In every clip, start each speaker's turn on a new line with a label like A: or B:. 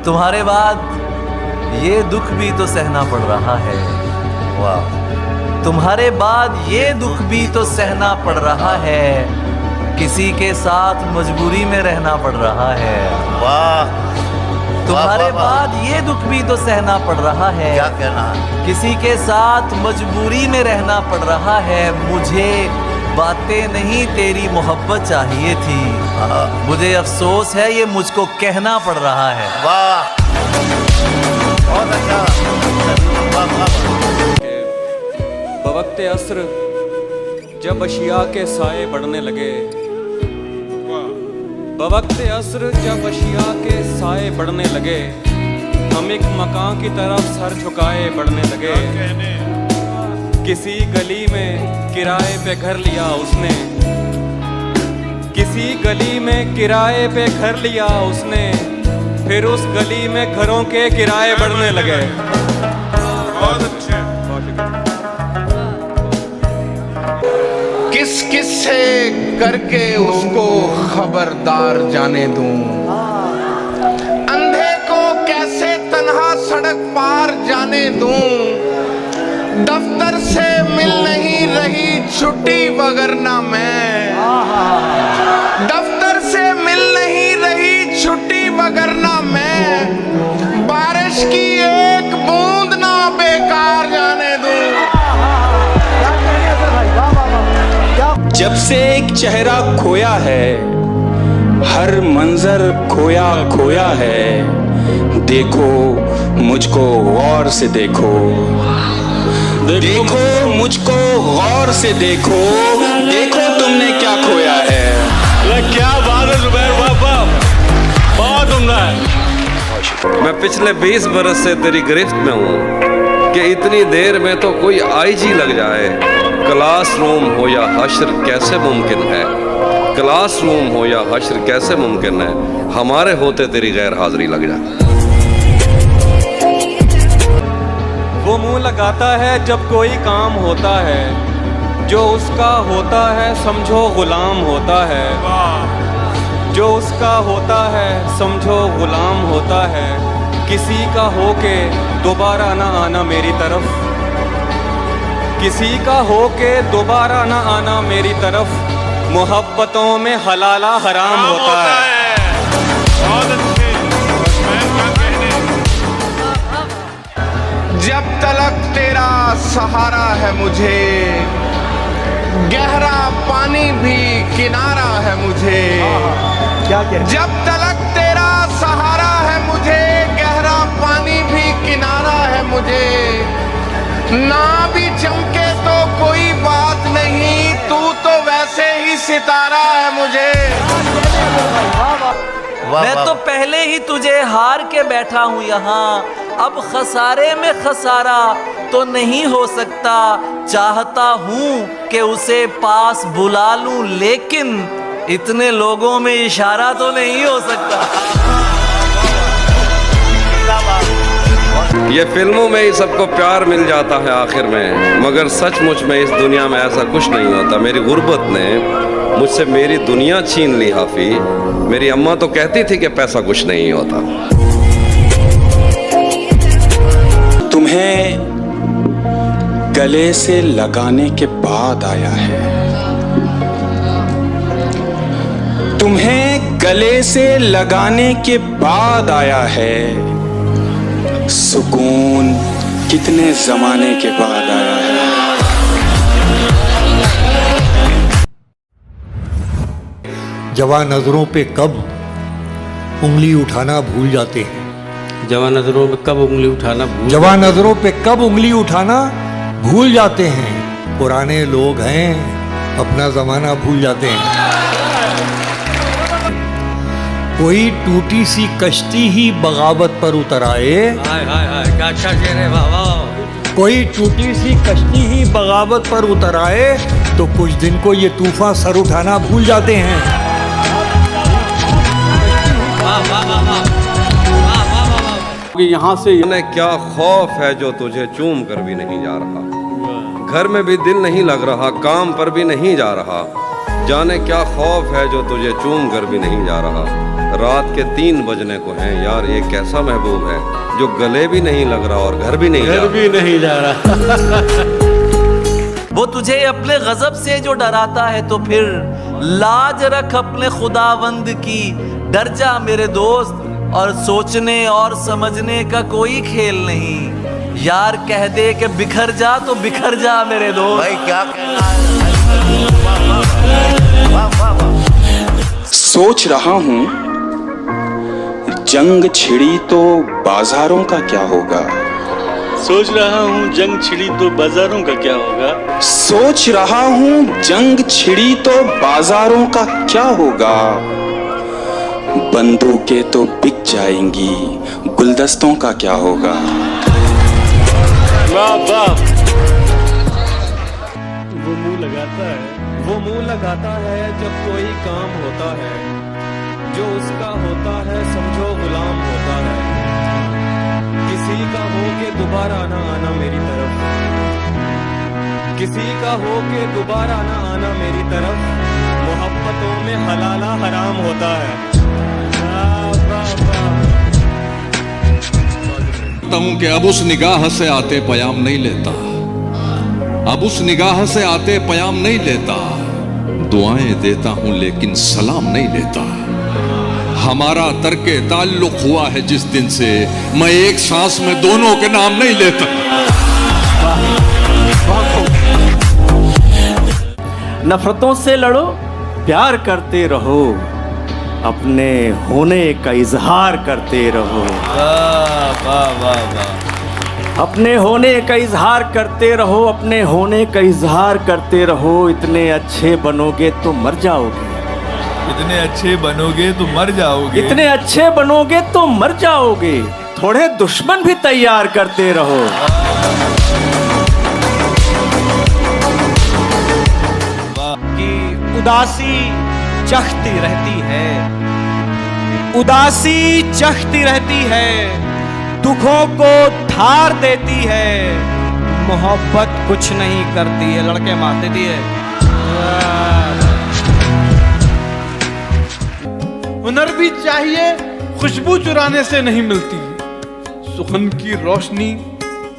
A: तुम्हारे बाद ये दुख भी तो सहना पड़ रहा है। वाह, तुम्हारे बाद ये दुख भी तो सहना पड़ रहा है, किसी के साथ मजबूरी में रहना पड़ रहा है।
B: वाह,
A: तुम्हारे बाद ये दुख भी तो सहना पड़ रहा है,
B: क्या कहना है?
A: किसी के साथ मजबूरी में रहना पड़ रहा है। मुझे बातें नहीं तेरी मोहब्बत चाहिए थी, मुझे अफसोस है ये मुझको कहना पड़ रहा है।
B: वाह, बहुत अच्छा। वाह, वाह।
C: बवक्ते अस्र जब अशिया के साए बढ़ने लगे, बवक्ते अस्र जब अशिया के साए बढ़ने लगे, हम एक मकान की तरफ सर झुकाए बढ़ने लगे। किसी गली में किराए पे घर लिया उसने, किसी गली में किराए पे घर लिया उसने, फिर उस गली में घरों के किराए बढ़ने लगे।
D: बहुत अच्छे।
E: किस किस से करके उसको खबरदार जाने दूं, अंधे को कैसे तन्हा सड़क पार जाने दूं, दफ्तर से मिल नहीं रही छुट्टी वगरना मैं, दफ्तर से मिल नहीं रही छुट्टी वगरना मैं, बारिश की एक बूंद ना बेकार जाने दूं।
C: जब से एक चेहरा खोया है, हर मंजर खोया खोया है, देखो मुझको गौर से देखो, देखो मुझको गौर से देखो, देखो तुमने क्या खोया है।
D: क्या बात है जुबैर बाबा, बहुत उम्दा है।
F: मैं पिछले 20 बरस से तेरी गिरफ्त में हूँ कि इतनी देर में तो कोई आईजी लग जाए। क्लासरूम हो या हश्र कैसे मुमकिन है, क्लासरूम हो या हश्र कैसे मुमकिन है, हमारे होते तेरी गैर हाजिरी लग जाए।
C: वो मुंह लगाता है जब कोई काम होता है, जो उसका होता है समझो गुलाम होता है, जो उसका होता है समझो गुलाम होता है। किसी का होके दोबारा ना आना मेरी तरफ, किसी का होके दोबारा ना आना मेरी तरफ, मोहब्बतों में हलाला हराम होता है।
D: बहुत अच्छे।
E: जब तलक तेरा सहारा है मुझे, गहरा पानी भी किनारा है मुझे,
A: क्या कह
E: जब तलक तेरा सहारा है मुझे, गहरा पानी भी किनारा है मुझे, ना भी चमके तो कोई बात नहीं, तू तो वैसे ही सितारा है मुझे।
A: मैं तो पहले ही तुझे हार के बैठा हूँ यहाँ, अब खसारे में खसारा तो नहीं हो सकता। चाहता हूँ कि उसे पास बुला लूं, लेकिन इतने लोगों में इशारा तो नहीं हो सकता।
F: ये फिल्मों में ही सबको प्यार मिल जाता है आखिर में, मगर सचमुच में इस दुनिया में ऐसा कुछ नहीं होता। मेरी गुर्बत ने मुझसे मेरी दुनिया छीन ली हाफी। मेरी अम्मा तो कहती थी कि पैसा कुछ नहीं होता।
C: तुम्हें गले से लगाने के बाद आया है, तुम्हें गले से लगाने के बाद आया है, सुकून कितने जमाने के बाद आया है।
G: जवां नजरों पे कब उंगली उठाना भूल जाते हैं,
H: जवान नजरों पे कब उंगली उठाना
G: जवां नजरों पे कब उंगली उठाना भूल जाते हैं। पुराने लोग हैं अपना जमाना भूल जाते हैं। कोई टूटी सी कश्ती ही बगावत पर उतर आए,
H: हाय हाय हाय, क्या अच्छा शेर है, वाह वाह।
G: कोई टूटी सी कश्ती ही बगावत पर उतर आए, तो कुछ दिन को ये तूफान सर उठाना भूल जाते हैं।
F: कि यहाँ से इन्हें क्या खौफ है जो तुझे चूम कर भी नहीं जा रहा, घर में भी दिल नहीं लग रहा, काम पर भी नहीं जा रहा, जाने क्या खौफ है जो तुझे चूम कर भी नहीं जा रहा। रात के 3 बजने को हैं यार, ये कैसा महबूब है जो गले भी नहीं लग रहा और घर भी नहीं जा रहा।
D: नहीं जा रहा।
A: वो तुझे अपने गजब से जो डराता है तो फिर लाज रख अपने खुदावंद की, डर जा मेरे दोस्त, और सोचने और समझने का कोई खेल नहीं। यार कह दे कि बिखर जा तो बिखर जा मेरे दोस्त।
B: भाई क्या कहना है? वाह वाह वाह।
I: सोच रहा हूं जंग छिड़ी तो बाजारों का क्या होगा।
D: सोच रहा हूँ जंग छिड़ी तो बाजारों का क्या होगा।
I: सोच रहा हूं जंग छिड़ी तो बाजारों का क्या होगा। बंदूकें तो बिक जाएंगी, गुलदस्तों का क्या होगा।
D: वाह वाह।
C: वो मुंह लगाता है जब कोई काम होता है, जो उसका होता है समझो गुलाम होता है। किसी का हो के दोबारा ना आना मेरी तरफ, किसी का हो के दोबारा ना आना मेरी तरफ। मोहब्बतों में हलाला हराम होता है।
J: हूं कि अब उस निगाह से आते पयाम नहीं लेता, अब उस निगाह से आते पयाम नहीं लेता। दुआएं देता हूं लेकिन सलाम नहीं लेता। हमारा तर्के ताल्लुक हुआ है जिस दिन से, मैं एक सांस में दोनों के नाम नहीं लेता।
K: नफरतों से लड़ो, प्यार करते रहो, अपने होने का इजहार करते रहो।
A: वाह वाह वाह वाह।
K: अपने होने का इजहार करते रहो, अपने होने का इजहार करते रहो। इतने अच्छे बनोगे तो मर जाओगे,
L: इतने अच्छे बनोगे तो मर जाओगे,
K: इतने अच्छे बनोगे तो मर जाओगे। थोड़े दुश्मन भी तैयार करते रहो।
C: कि उदासी चखती रहती है, उदासी चखती रहती है, दुखों को धार देती है। मोहब्बत कुछ नहीं करती है, लड़के मारते दिए।
E: हुनर भी चाहिए, खुशबू चुराने से नहीं मिलती। सुखन की रोशनी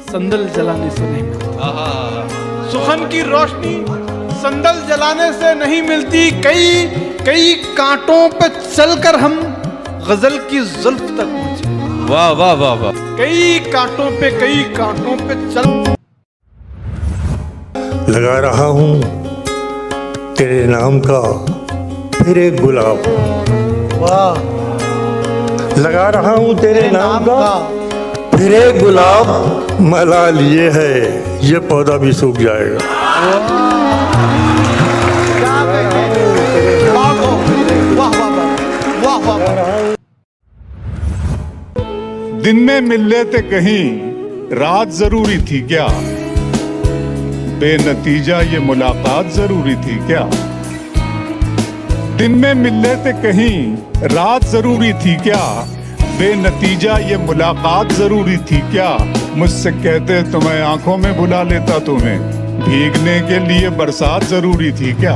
E: संदल जलाने से नहीं मिलती। सुखन की रोशनी संदल जलाने से नहीं मिलती। कई कांटों पे चलकर हम गजल की जुल्फ तक पहुंचे।
A: वाह वाह वाह वाह।
E: कई कांटों पे चल।
G: लगा रहा हूँ तेरे नाम का फिर एक गुलाब।
B: वाह।
G: लगा रहा हूँ तेरे नाम का फिर एक गुलाब। मला लिए है ये पौधा भी सूख जाएगा।
L: दिन में मिल लेते कहीं, रात जरूरी थी क्या। बेनतीजा ये मुलाकात जरूरी थी क्या। दिन में मिल लेते कहीं, रात जरूरी थी क्या। बेनतीजा ये मुलाकात जरूरी थी क्या। मुझसे कहते तो मैं आंखों में बुला लेता तुम्हें, भीगने के लिए बरसात जरूरी थी क्या।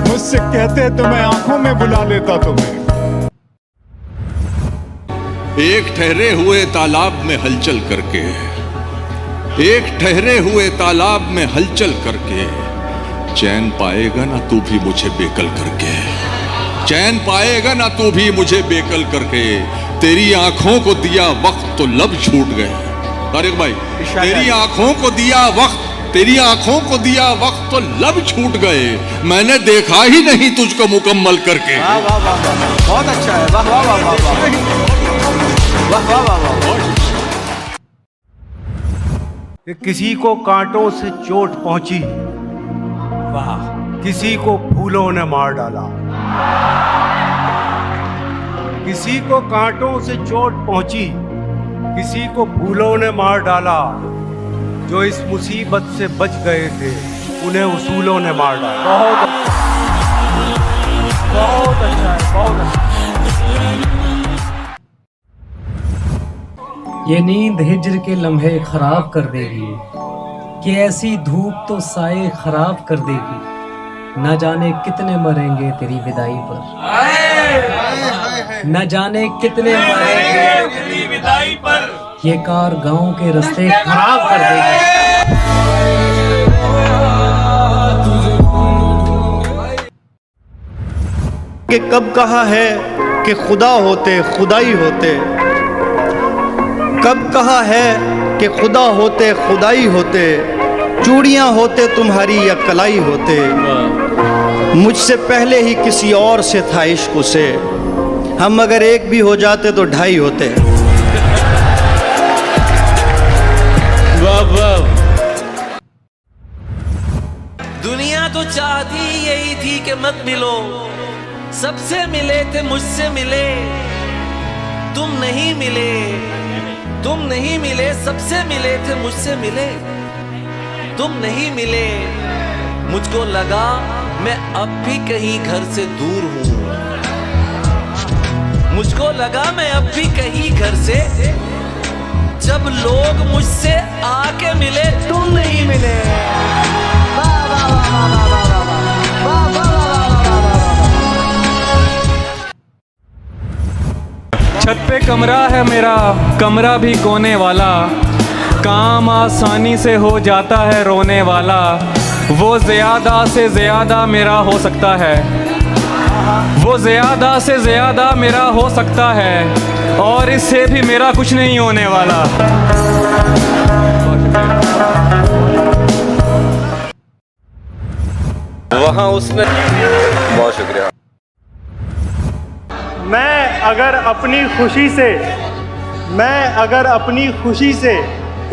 L: मुझसे कहते तो मैं आंखों में बुला लेता तुम्हें।
J: एक ठहरे हुए तालाब में हलचल करके, एक ठहरे हुए तालाब में हलचल करके, चैन पाएगा ना तू भी मुझे बेकल करके। चैन पाएगा ना तू भी मुझे बेकल करके। तेरी आंखों को दिया वक्त तो लब छूट गए। तारिक भाई, तेरी आंखों को दिया वक्त, तेरी आंखों को दिया वक्त तो लब छूट गए। मैंने देखा ही नहीं तुझको मुकम्मल करके।
C: वाह वाह वाह वाह, बहुत अच्छा है। वाह वाह वाह वाह वाह वाह वाह वाह।
G: किसी को कांटों से चोट पहुंची, वाह, किसी को फूलों ने मार डाला। किसी को कांटों से चोट पहुंची, किसी को फूलों ने मार डाला। जो इस मुसीबत से बच गए थे उन्हें उसूलों ने मार डाला।
E: बहुत अच्छा है, बहुत अच्छा।
M: ये नींद हिज्र के लम्हे खराब कर देगी, कि ऐसी धूप तो साए खराब कर देगी। ना जाने कितने मरेंगे तेरी विदाई पर। न जाने कितने मरे
D: विदाई पर
M: ये कार गांव के रास्ते खराब कर देगी।
B: कि कब कहा है कि खुदा होते खुदाई होते, कब कहा है कि खुदा होते खुदाई होते, चूड़ियां होते तुम्हारी या कलाई होते, मुझसे पहले ही किसी और से था इश्क उसे, हम अगर एक भी हो जाते तो ढाई होते।
H: वाह वाह।
A: दुनिया तो चाहती यही थी कि मत मिलो, सबसे मिले थे मुझसे मिले, तुम नहीं मिले, तुम नहीं मिले, सबसे मिले थे मुझसे मिले, तुम नहीं मिले। मुझको लगा मैं अब भी कहीं घर से दूर हूं, मुझको लगा मैं अब भी कहीं घर से, जब लोग मुझसे आके मिले तुम नहीं मिले।
C: छत पे कमरा है मेरा, कमरा भी कोने वाला, काम आसानी से हो जाता है रोने वाला, वो ज़्यादा से ज़्यादा मेरा हो सकता है, वो ज़्यादा से ज़्यादा मेरा हो सकता है, और इससे भी मेरा कुछ नहीं होने वाला।
F: वहाँ उसने, बहुत शुक्रिया।
G: मैं अगर अपनी खुशी से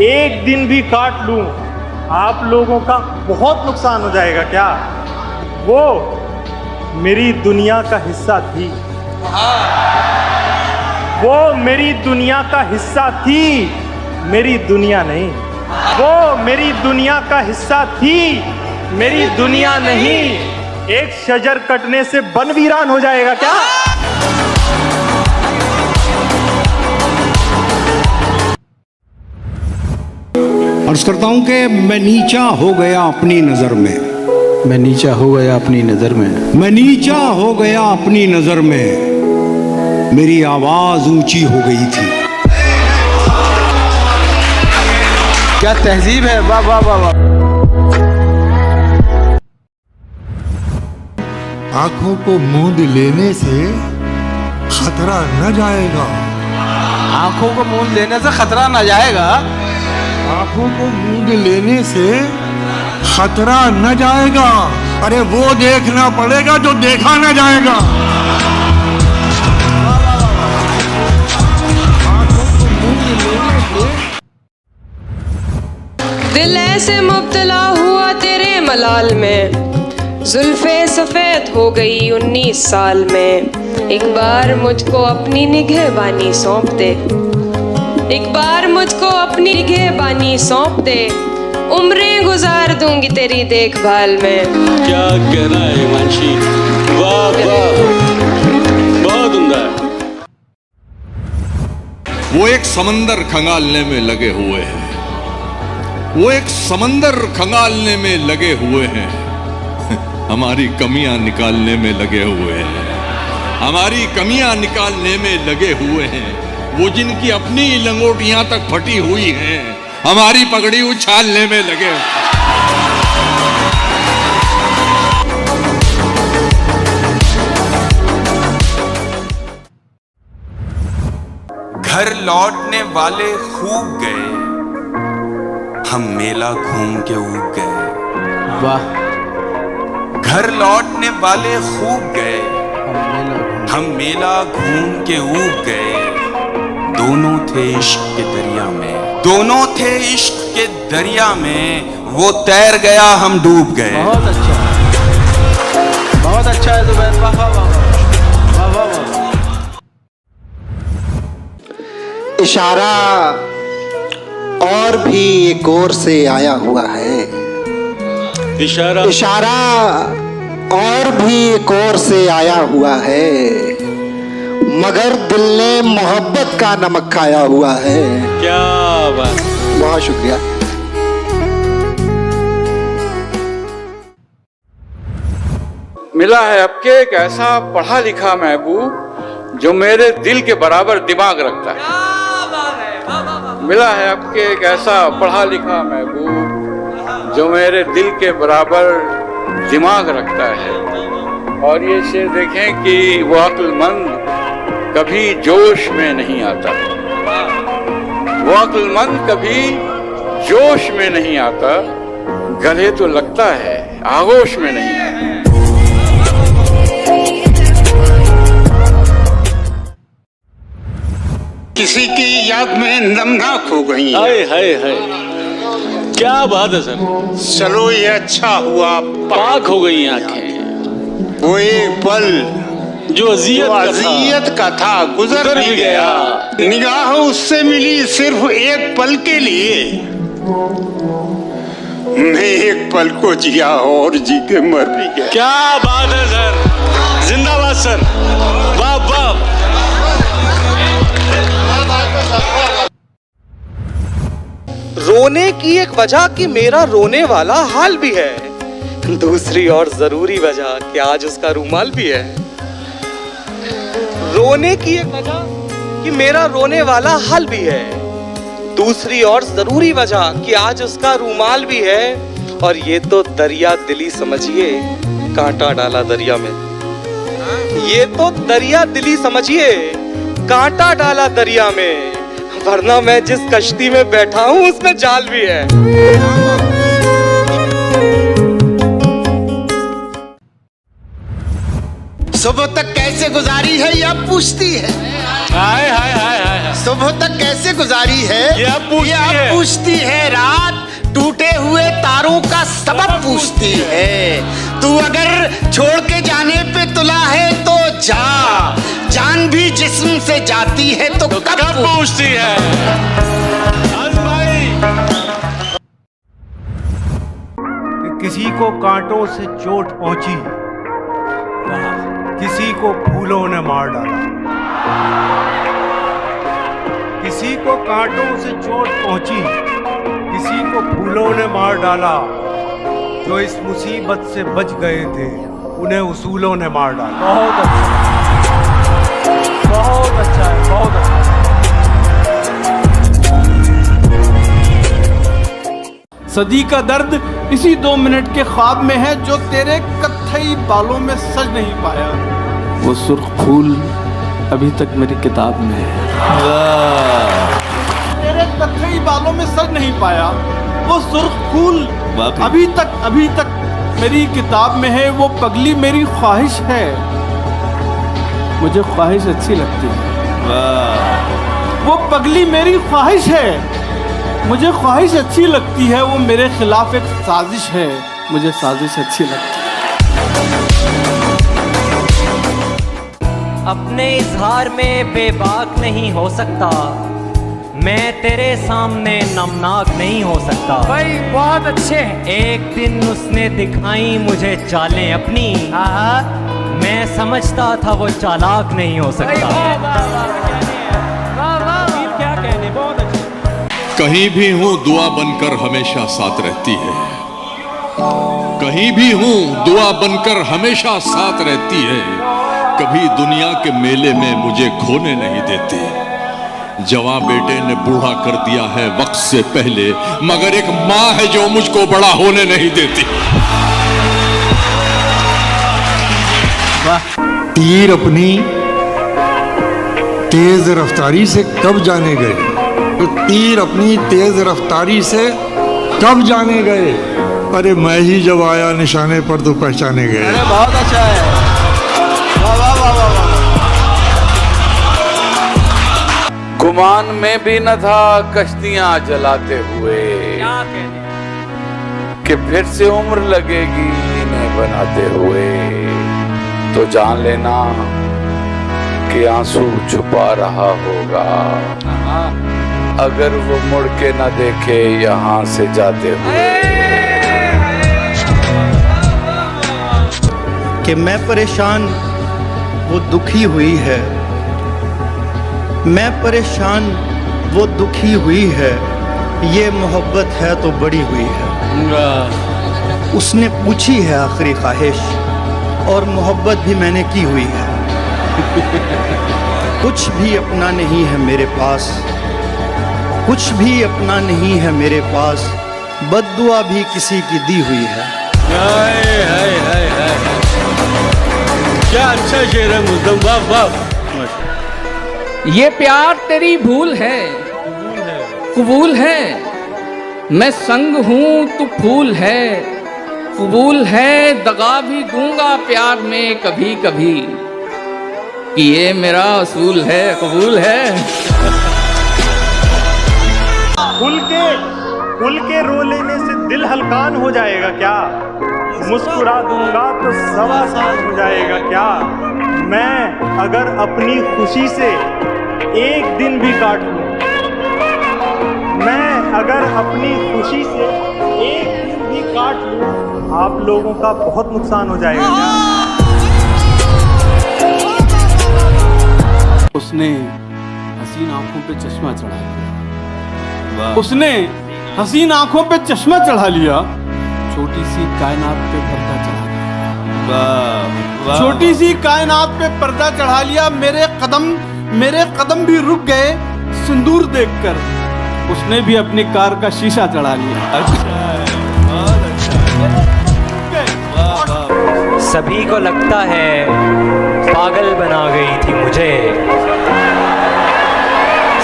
G: एक दिन भी काट लूं, आप लोगों का बहुत नुकसान हो जाएगा क्या? वो मेरी दुनिया का हिस्सा थी, वो मेरी दुनिया का हिस्सा थी, मेरी दुनिया नहीं। वो मेरी दुनिया का हिस्सा थी, मेरी दुनिया नहीं। एक शजर कटने से बन वीरान हो जाएगा क्या?
I: अर्ज करता हूं कि मैं नीचा हो गया अपनी नजर में,
H: मैं नीचा हो गया अपनी नज़र में,
I: मैं नीचा हो गया अपनी नजर में, मेरी आवाज ऊंची हो गई थी।
H: क्या तहजीब है, वाह वाह वाह वाह।
L: आंखों को मूंद लेने से खतरा न जाएगा,
H: आंखों को मूंद लेने से खतरा न जाएगा,
L: आंखों को मूंद लेने से खतरा न जाएगा, अरे वो देखना पड़ेगा जो देखा न जाएगा।
N: दिल ऐसे मुब्तला हुआ तेरे मलाल में, जुल्फे सफेद हो गई 19 साल में। एक बार मुझको अपनी निगहबानी सौंप दे, एक बार मुझको अपनी निगहबानी सौंप दे, उम्रें गुजार दूंगी तेरी देखभाल में।
H: क्या कहना है हिमांशी, वाह वाह, बहुत उम्दा है।
J: वो एक समंदर खंगालने में लगे हुए हैं, वो एक समंदर खंगालने में लगे हुए हैं, हमारी कमियां निकालने में लगे हुए हैं, हमारी कमियां निकालने में लगे हुए हैं। वो जिनकी अपनी लंगोटियां तक फटी हुई हैं, हमारी पगड़ी उछालने में लगे।
I: घर लौटने वाले खूब गए, हम मेला घूम के ऊब गए।
H: वाह।
I: घर लौटने वाले खूब गए, हम मेला घूम के ऊब गए। दोनों थे इश्क के दरिया में, दोनों थे इश्क के दरिया में, वो तैर गया हम डूब गए।
H: बहुत अच्छा, बहुत अच्छा है जुबैर, वाह वाह वाह वाह वाह।
B: इशारा और भी एक और से आया हुआ है,
H: इशारा
B: इशारा और भी एक और से आया हुआ है, मगर दिल ने मोहब्बत का नमक खाया हुआ है।
H: क्या बात।
B: बहुत शुक्रिया।
I: मिला है अब के एक ऐसा पढ़ा लिखा महबूब,
D: जो मेरे दिल के बराबर दिमाग रखता है। मिला है आपके एक ऐसा पढ़ा लिखा महबूब जो मेरे दिल के बराबर दिमाग रखता है। और ये शेर देखें कि वो अक्लमंद कभी जोश में नहीं आता, वो अक्लमंद कभी जोश में नहीं आता, गले तो लगता है आगोश में नहीं आता।
I: किसी की याद में नमनाक हो गई।
H: हाय हाय हाय, क्या बात है सर।
I: चलो ये अच्छा हुआ
H: पाक हो गई आंखें।
I: वो एक पल
H: जो
I: अजियत का था गुजर भी गया। निगाह उससे मिली सिर्फ एक पल के लिए, मैं एक पल को जिया और जी के मर भी गया।
H: क्या बात है सर, जिंदाबाद सर, वाह वाह।
A: रोने की एक वजह कि मेरा रोने वाला हाल भी है, दूसरी और जरूरी वजह कि आज उसका रूमाल भी है। रोने की एक वजह कि मेरा रोने वाला हाल भी है, दूसरी और जरूरी वजह कि आज उसका रूमाल भी है। और ये तो दरिया दिली समझिए, कांटा डाला दरिया में। ये तो दरिया दिली समझिए, कांटा डाला दरिया में, वरना मैं जिस कश्ती में बैठा हूं उसमें जाल भी है।
I: सुबह तक कैसे गुजारी है यह पूछती है।
H: हाय हाय हाय हाय।
I: सुबह तक कैसे गुजारी है
H: यह
I: पूछती है। रात टूटे हुए तारों का सबब पूछती है। तू अगर छोड़ के जाने पे तुला है तो जा, जान भी जिस्म से जाती है तो कब पूछती है।
G: किसी को कांटों से चोट पहुंची, किसी को फूलों ने मार डाला। किसी को कांटों से चोट पहुंची, किसी को फूलों ने मार डाला। जो इस मुसीबत से बच गए थे उन्हें उसूलों ने मार डाला। बहुत अच्छा, बहुत अच्छा है, बहुत अच्छा।
K: सदी का दर्द इसी 2 मिनट के ख्वाब में है जो तेरे कत्थई बालों में सज नहीं पाया। वो सुर्ख फूल अभी तक मेरी किताब में है। तेरे कत्थई बालों में सज नहीं पाया, वो सुर्ख फूल अभी तक मेरी किताब में है। वो पगली मेरी ख्वाहिश है, मुझे ख्वाहिश अच्छी लगती है। वो पगली मेरी ख्वाहिश है, मुझे ख्वाहिश अच्छी लगती है। वो मेरे खिलाफ एक साजिश है, मुझे साजिश अच्छी लगती है।
M: अपने इजहार में बेबाक नहीं हो सकता, मैं तेरे सामने नमनाक नहीं हो सकता।
A: भाई बहुत अच्छे हैं।
M: एक दिन उसने दिखाई मुझे चालें अपनी, मैं समझता था वो चालाक नहीं हो सकता।
K: क्या कहने, बहुत अच्छे।
J: कहीं भी हूं दुआ बनकर हमेशा साथ रहती है। कहीं भी हूं दुआ बनकर हमेशा साथ रहती है। कभी दुनिया के मेले में मुझे खोने नहीं देती। जवां बेटे ने बूढ़ा कर दिया है वक्त से पहले, मगर एक माँ है जो मुझको बड़ा होने नहीं देती।
L: तीर अपनी तेज रफ्तारी से कब जाने गए, तो तीर अपनी तेज रफ्तारी से कब जाने गए। अरे मैं ही जब आया निशाने पर तो पहचाने गए।
A: अरे बहुत अच्छा है, वाह वाह वाह वाह वाह।
D: गुमान में भी न था कश्तियां जलाते हुए, कि फिर से उम्र लगेगी इन्हें बनाते हुए। तो जान लेना कि आंसू छुपा रहा होगा, अगर वो मुड़ के न देखे यहाँ से जाते हुए।
B: कि मैं परेशान वो दुखी हुई है, मैं परेशान वो दुखी हुई है। ये मोहब्बत है तो बड़ी हुई है। उसने पूछी है आखिरी ख्वाहिश, और मोहब्बत भी मैंने की हुई है। कुछ भी अपना नहीं है मेरे पास, कुछ भी अपना नहीं है मेरे पास, बद्दुआ भी किसी की दी हुई है।
H: हाय हाय हाय हाय, क्या अच्छा शेर है मुल्तम, वाह वाह।
K: ये प्यार तेरी भूल है, कबूल है, मैं संग हूँ तू फूल है, कबूल है, दगा भी दूंगा प्यार में कभी कभी, कि ये मेरा असूल है, कबूल है।
G: खुल के रो लेने से दिल हल्कान हो जाएगा क्या? मुस्कुरा दूंगा तो सवा साल हो जाएगा क्या? मैं अगर अपनी खुशी से एक दिन भी काट लूं, मैं अगर अपनी खुशी से एक दिन भी काट लूं, आप लोगों का बहुत नुकसान हो जाएगा क्या?
K: उसने हसीन आंखों पे चश्मा चढ़ा लिया, उसने हसीन आंखों पे चश्मा चढ़ा लिया, छोटी सी कायनात पे पर्दा चढ़ा लिया, छोटी सी कायनात पे पर्दा चढ़ा लिया। मेरे कदम भी रुक गए सिंदूर देखकर, उसने भी अपनी कार का शीशा चढ़ा लिया।
M: सभी को लगता है पागल बना गई थी मुझे,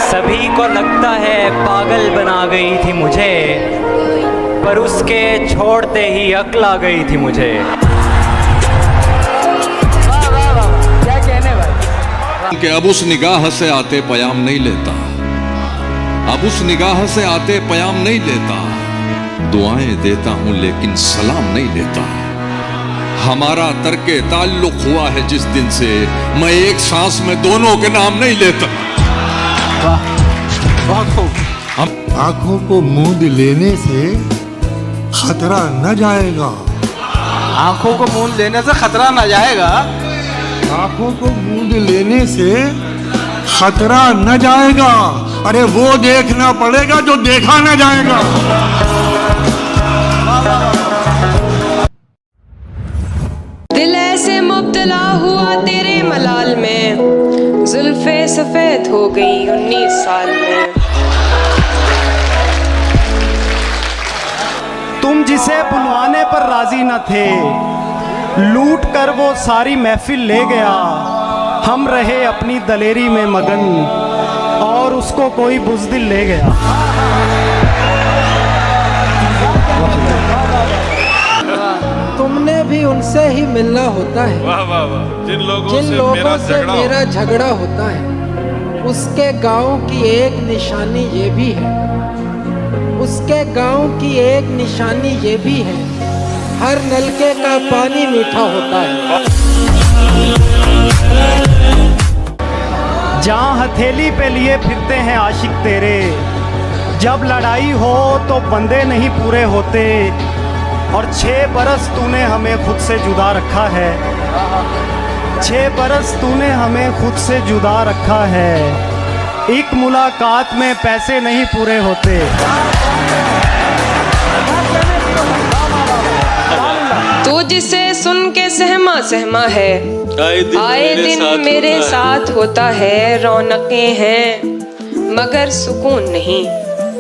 M: सभी को लगता है पागल बना गई थी मुझे, पर उसके छोड़ते ही अक्ल आ गई थी मुझे। क्या कहने भाई?
J: कि अब उस निगाह से आते पयाम नहीं लेता, अब उस निगाह से आते पयाम नहीं लेता, दुआएं देता हूं लेकिन सलाम नहीं लेता। हमारा तर्के ताल्लुक हुआ है जिस दिन से, मैं एक सांस में दोनों के नाम नहीं लेता।
K: बहुत खूब।
L: आंखों को मूंद लेने से खतरा न जाएगा,
K: आंखों को मूंद लेने से खतरा न जाएगा,
L: आंखों को मूंद लेने से खतरा न जाएगा, अरे वो देखना पड़ेगा जो देखा न जाएगा।
N: दिल ऐसे मुब्तला हुआ तेरे मलाल में, जुल्फे सफेद हो गई 19 साल में।
G: तुम जिसे बुलवाने पर राजी न थे, लूट कर वो सारी महफिल ले गया, हम रहे अपनी दलेरी में मगन और उसको कोई बुज़दिल ले गया।
O: तुमने भी उनसे ही मिलना होता है,
F: वाह वाह वाह। जिन लोगों
O: से मेरा झगड़ा होता है, उसके गांव की एक निशानी ये भी है, उसके गांव की एक निशानी ये भी है, हर नलके का पानी मीठा होता है।
G: जहाँ हथेली पे लिए फिरते हैं आशिक तेरे, जब लड़ाई हो तो बंदे नहीं पूरे होते, और 6 बरस तूने हमें खुद से जुदा रखा है, 6 बरस तूने हमें खुद से जुदा रखा है, एक मुलाकात में पैसे नहीं पूरे होते।
N: तू जिसे सुन के सहमा सहमा है, आए दिन मेरे साथ होता है, रौनकें हैं मगर सुकून नहीं,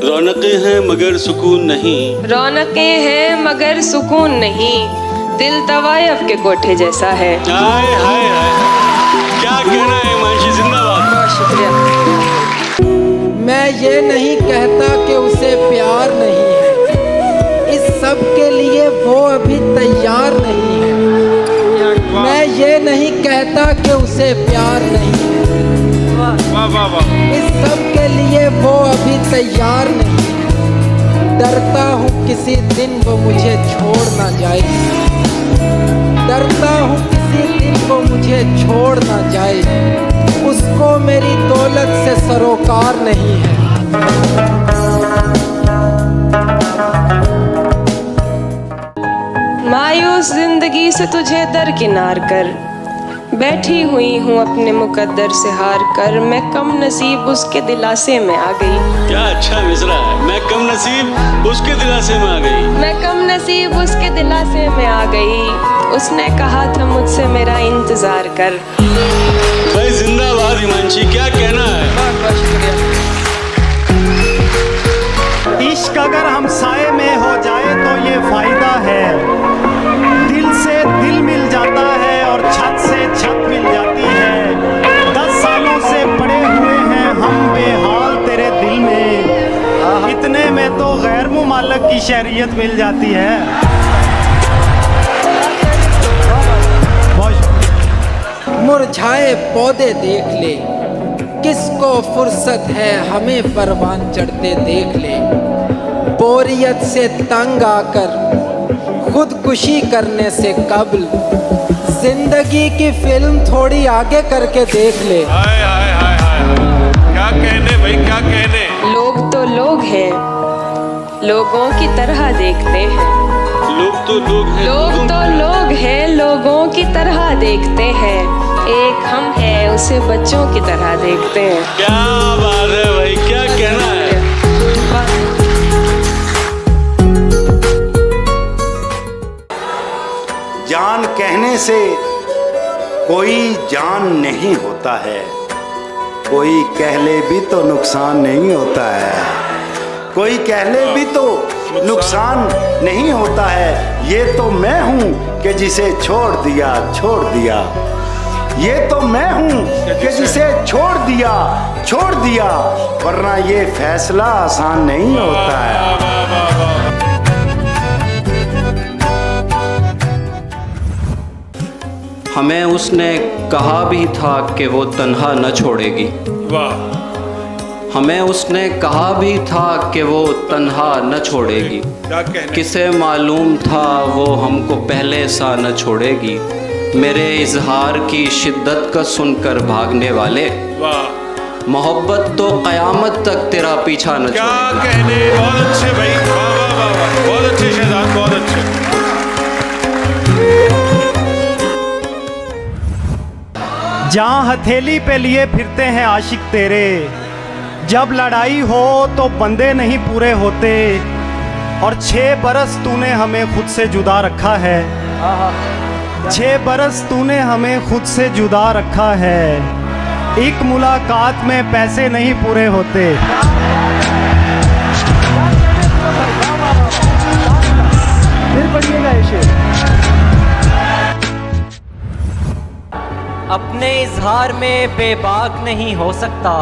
H: रौनकें हैं मगर सुकून नहीं,
N: रौनकें हैं मगर सुकून नहीं, दिल तवायफ के कोठे जैसा है।
H: हाय हाय हाय, क्या कहना है मानसी, जिंदाबाद।
N: बहुत शुक्रिया।
O: मैं ये नहीं कहता कि उसे प्यार नहीं है, इस सब के लिए वो अभी तैयार नहीं है। मैं ये नहीं कहता कि उसे प्यार नहीं है, इस सब के लिए वो अभी तैयार नहीं है। डरता हूँ किसी दिन वो मुझे छोड़ ना जाए, डरता हूँ किसी दिन वो मुझे छोड़ ना जाए, उसको मेरी दौलत से सरोकार नहीं है।
N: मायूस जिंदगी से तुझे दरकिनार कर, बैठी हुई हूँ अपने मुकद्दर से हार कर, मैं कम नसीब उसके दिलासे में आ गई।
H: क्या अच्छा मिसरा है, मैं कम नसीब उसके दिलासे में आ गई,
N: मैं कम नसीब उसके दिलासे में आ गई, उसने कहा था मुझसे मेरा इंतजार कर।
H: भाई जिंदाबाद हिमांशी, क्या कहना है?
O: बहुत बहुत शुक्रिया।
B: इश्क अगर हम साए में हो जाए तो ये फायदा है, दिल से दिल मिल जाता है और छत से छत मिल जाती है। 10 सालों से पड़े हुए हैं हम बेहाल तेरे दिल में, इतने में तो गैर मुमालक की शहरियत मिल जाती है।
O: मुरझाए पौधे देख ले, किसको फुर्सत है हमें परवान चढ़ते देख ले। बोरियत से तंग आकर खुदकुशी करने से कबल जिंदगी की फिल्म थोड़ी आगे करके देख ले।
J: हाय हाय हाय हाय, क्या कहने भाई, क्या कहने।
N: लोग तो लोग हैं, लोगों की तरह देखते हैं।
H: लोग तो लोग हैं,
N: लोग तो लोग हैं, लोगों की तरह देखते हैं। एक हम हैं, उसे बच्चों की तरह देखते हैं।
H: क्या बात है भाई, क्या कहना है?
B: जान कहने से कोई जान नहीं होता है, कोई कह ले भी तो नुकसान नहीं होता है, कोई कह ले भी तो नुकसान नहीं होता है। ये तो मैं हूँ कि जिसे छोड़ दिया, छोड़ दिया। ये तो मैं हूँ कि जिसे छोड़ दिया, छोड़ दिया, वरना ये फैसला आसान नहीं होता है।
M: हमें उसने कहा भी था कि वो तन्हा न छोड़ेगी।
J: वाह,
M: हमें उसने कहा भी था कि वो तन्हा न छोड़ेगी।
J: क्या कहने।
M: किसे मालूम था वो हमको पहले सा न छोड़ेगी। मेरे इजहार की शिद्दत का सुनकर भागने वाले,
J: वाह,
M: मोहब्बत तो क़यामत तक तेरा पीछा न
J: क्या
M: छोड़ेगी।
J: कहने। बहुत अच्छे भाई, वाह वाह वाह वाह, बहुत अच्छे शहजाद, बहुत अच्छे।
B: जहाँ हथेली पे लिए फिरते हैं आशिक तेरे, जब लड़ाई हो तो बंदे नहीं पूरे होते। और 6 बरस तूने हमें खुद से जुदा रखा है, 6 बरस तूने हमें खुद से जुदा रखा है। एक मुलाकात में पैसे नहीं पूरे होते। फिर पढ़िएगा ऐसे।
M: अपने इजहार में बेबाक नहीं हो सकता,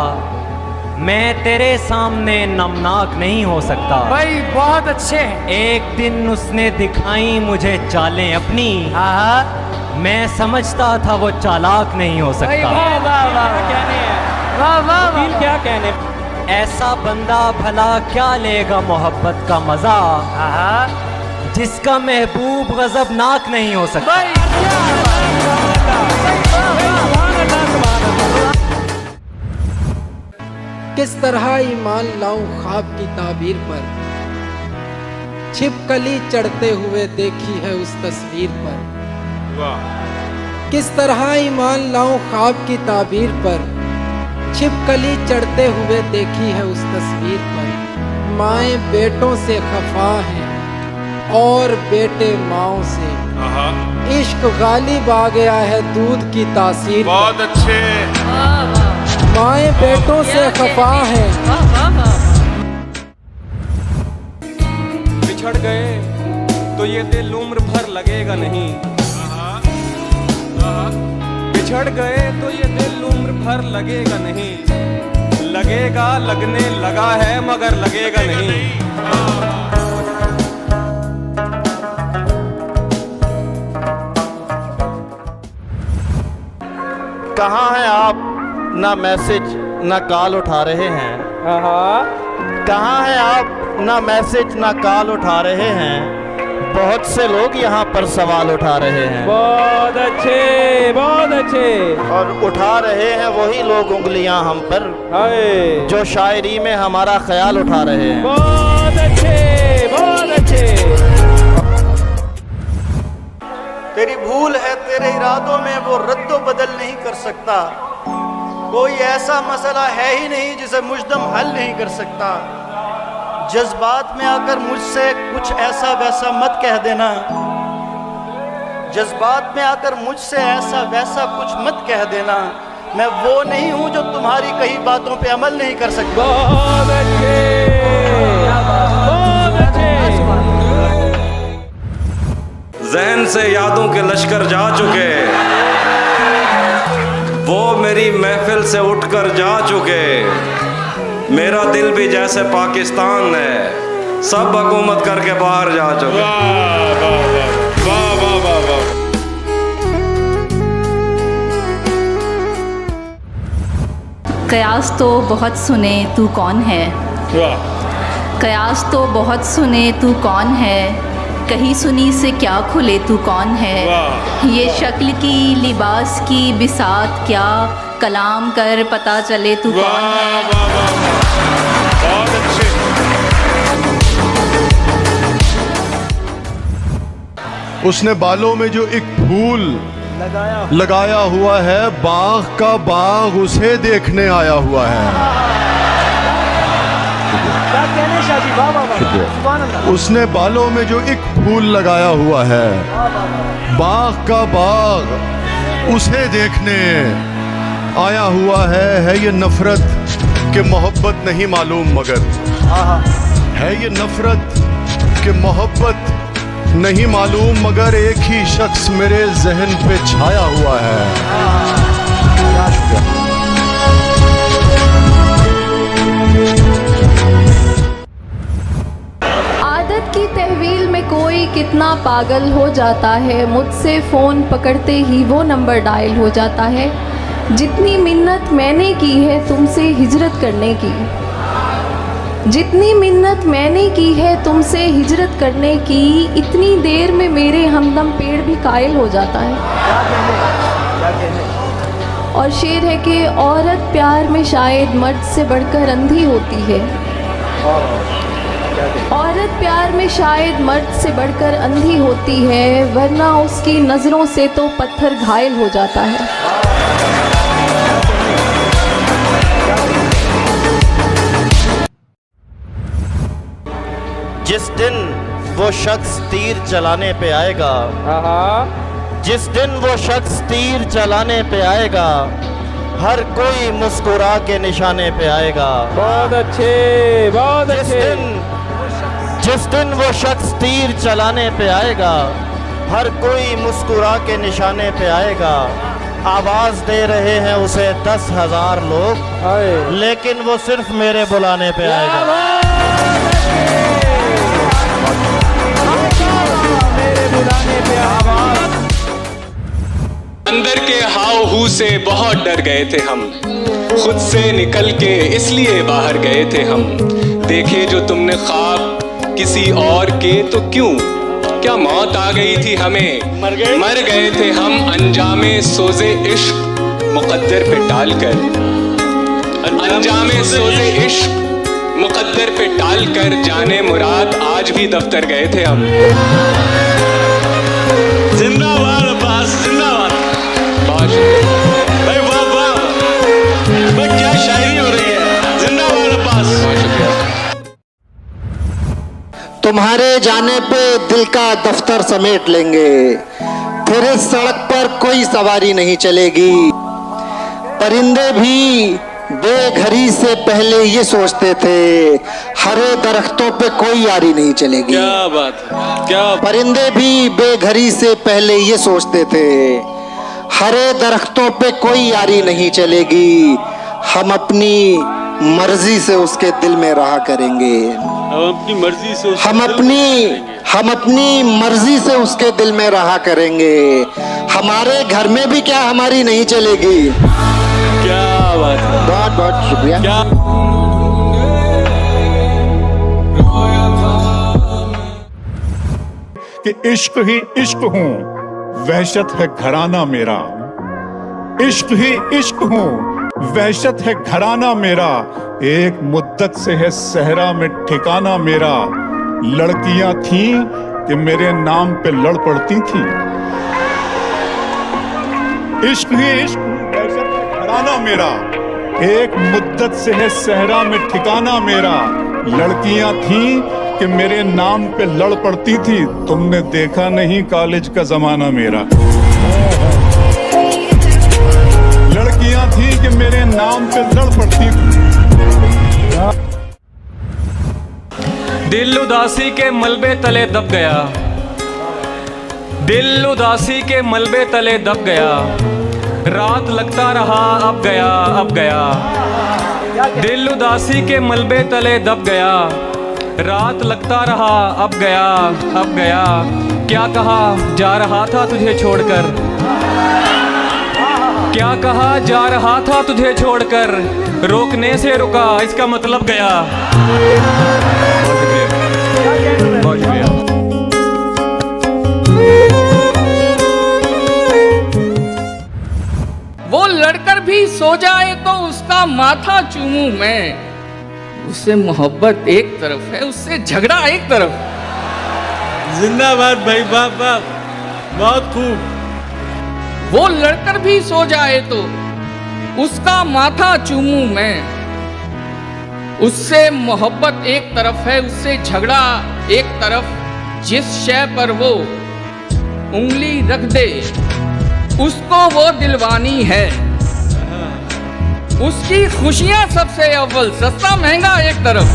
M: मैं तेरे सामने नमनाक नहीं हो सकता।
O: भाई बहुत अच्छे।
M: एक दिन उसने दिखाई मुझे चालें अपनी, मैं समझता था वो चालाक नहीं हो सकता। क्या कहने। ऐसा बंदा भला क्या लेगा मोहब्बत का मजा, जिसका महबूब गजबनाक नहीं हो सकता।
O: किस तरह ईमान लाऊं ख्वाब की ताबीर पर, छिपकली चढ़ते हुए देखी है उस तस्वीर पर। किस तरह ईमान लाऊं ख्वाब की ताबीर पर, छिपकली चढ़ते हुए देखी है उस तस्वीर पर। माएँ बेटों से खफा हैं और बेटे माओं से, इश्क गालिब आ गया है दूध की तासीर।
J: बहुत अच्छे।
O: माएँ बेटों से खफा हैं।
C: बिछड़ गए तो ये दिल उम्र भर लगेगा नहीं, बिछड़ गए तो ये दिल उम्र भर लगेगा नहीं। लगेगा, लगने लगा है मगर लगेगा नहीं।
B: कहाँ हैं आप? ना मैसेज ना कॉल उठा रहे हैं। कहाँ हैं आप? ना मैसेज ना कॉल उठा रहे हैं। बहुत से लोग यहाँ पर सवाल उठा रहे हैं।
M: बहुत अच्छे, बहुत अच्छे।
B: और उठा रहे हैं वही लोग उंगलियां हम पर, जो शायरी में हमारा ख्याल उठा रहे हैं।
M: बहुत अच्छे, बहुत अच्छे।
B: तेरी भूल है तेरे इरादों में, वो रद्दो बदल नहीं कर सकता। कोई ऐसा मसला है ही नहीं जिसे मुजदम हल नहीं कर सकता। जज्बात में आकर मुझसे कुछ ऐसा वैसा मत कह देना, जज्बात में आकर मुझसे ऐसा वैसा कुछ मत कह देना। मैं वो नहीं हूँ जो तुम्हारी कही बातों पे अमल नहीं कर सकता।
C: बहुत अच्छे, बहुत अच्छे।
F: जहन से यादों के लश्कर जा चुके, वो मेरी महफिल से उठकर जा चुके। मेरा दिल भी जैसे पाकिस्तान है, सब हुकूमत करके बाहर जा चुके।
L: वाह वाह वाह वाह वाह।
P: कयास तो बहुत सुने तू कौन है, कयास तो बहुत सुने तू कौन है, कहीं सुनी से क्या खुले तू कौन है। ये शक्ल की लिबास की बिसात क्या, कलाम कर पता चले तू कौन है।
L: बहुत अच्छे। उसने बालों में जो एक फूल लगाया हुआ है, बाग का बाग उसे देखने आया हुआ है। उसने बालों में जो एक फूल लगाया हुआ है, बाग का बाग उसे देखने आया हुआ है ये नफरत कि मोहब्बत नहीं मालूम मगर, है ये नफरत कि मोहब्बत नहीं मालूम मगर एक ही शख्स मेरे जहन पे छाया हुआ है।
N: आदत की तहवील में कोई कितना पागल हो जाता है, मुझसे फ़ोन पकड़ते ही वो नंबर डायल हो जाता है। जितनी मिन्नत मैंने की है तुमसे हिजरत करने की, जितनी मिन्नत मैंने की है तुमसे हिजरत करने की, इतनी देर में मेरे हमदम पेड़ भी कायल हो जाता है। और शेर है कि औरत प्यार में शायद मर्द से बढ़कर अंधी होती है, औरत प्यार में शायद मर्द से बढ़कर अंधी होती है, वरना उसकी नज़रों से तो पत्थर घायल हो जाता है।
B: जिस दिन वो शख्स तीर चलाने पे आएगा, जिस दिन वो शख्स तीर चलाने पे आएगा, हर कोई मुस्कुरा के निशाने पे आएगा।
C: बहुत अच्छे, बहुत अच्छे।
B: जिस दिन वो शख्स तीर चलाने पे आएगा, हर कोई मुस्कुरा के निशाने पे आएगा। आवाज दे रहे हैं उसे 10,000 लोग, लेकिन वो सिर्फ मेरे बुलाने पे आएगा।
I: अंदर के हाव हू से बहुत डर गए थे हम, खुद से निकल के इसलिए बाहर गए थे हम। देखे जो तुमने ख्वाब किसी और के तो क्यों, क्या मौत आ गई थी हमें, मर गए थे हम अंजामे सोजे इश्क मुकद्दर पे टालकर, अंजामे सोजे इश्क मुकद्दर पे टालकर, जाने मुराद आज भी दफ्तर गए थे हम। जिंदाबाद अब्बास, जिंदाबाद। भाई वाह वाह, भाई क्या शायरी हो रही है। जिंदाबाद अब्बास।
B: तुम्हारे जाने पे दिल का दफ्तर समेट लेंगे, फिर इस सड़क पर कोई सवारी नहीं चलेगी। परिंदे भी बेघरी से पहले ये सोचते थे, हरे दरख्तों पे कोई यारी नहीं चलेगी।
H: क्या बात है, क्या
B: परिंदे भी बेघरी से पहले ये सोचते थे, हरे दरख्तों पे कोई यारी नहीं चलेगी। हम अपनी मर्जी से उसके दिल में रहा करेंगे,
H: हम अपनी मर्जी से
B: हम अपनी मर्जी से उसके दिल में रहा करेंगे। हमारे घर में भी क्या हमारी नहीं चलेगी।
H: क्या बात है,
B: बहुत बहुत शुक्रिया।
H: क्या
L: कि इश्क ही इश्क हूँ, वहशत है घराना मेरा। इश्क ही इश्क हूँ, वहशत है घराना मेरा। एक मुद्दत से है सहरा में ठिकाना मेरा। लड़कियां थीं कि मेरे नाम पे लड़ पड़ती थी। इश्क ही इश्क हूँ, वहशत है घराना मेरा। एक मुद्दत से है सहरा में ठिकाना मेरा। लड़कियां थीं कि मेरे नाम पे लड़ पड़ती थी। तुमने देखा नहीं कॉलेज का जमाना मेरा। लड़कियां थीं मेरे नाम पे लड़ पड़ती।
C: दिल उदासी के मलबे तले दब गया, दिल उदासी के मलबे तले दब गया, रात लगता रहा अब गया अब गया। दिल उदासी के मलबे तले दब गया, रात लगता रहा अब गया अब गया। क्या कहा जा रहा था तुझे छोड़कर, क्या कहा जा रहा था तुझे छोड़कर, रोकने से रुका इसका मतलब गया। बहुत शुक्रिया।
E: वो लड़कर भी सो जाए तो उसका माथा चूमूं मैं, उससे मोहब्बत एक तरफ है उससे झगड़ा एक तरफ।
H: जिंदाबाद भाई, बाप बाप, बहुत खूब।
E: वो लड़कर भी सो जाए तो उसका माथा चूमूं मैं, उससे मोहब्बत एक तरफ है उससे झगड़ा एक तरफ। जिस शय पर वो उंगली रख दे उसको वो दिलवानी है, उसकी खुशियां सबसे अव्वल, सस्ता महंगा एक तरफ।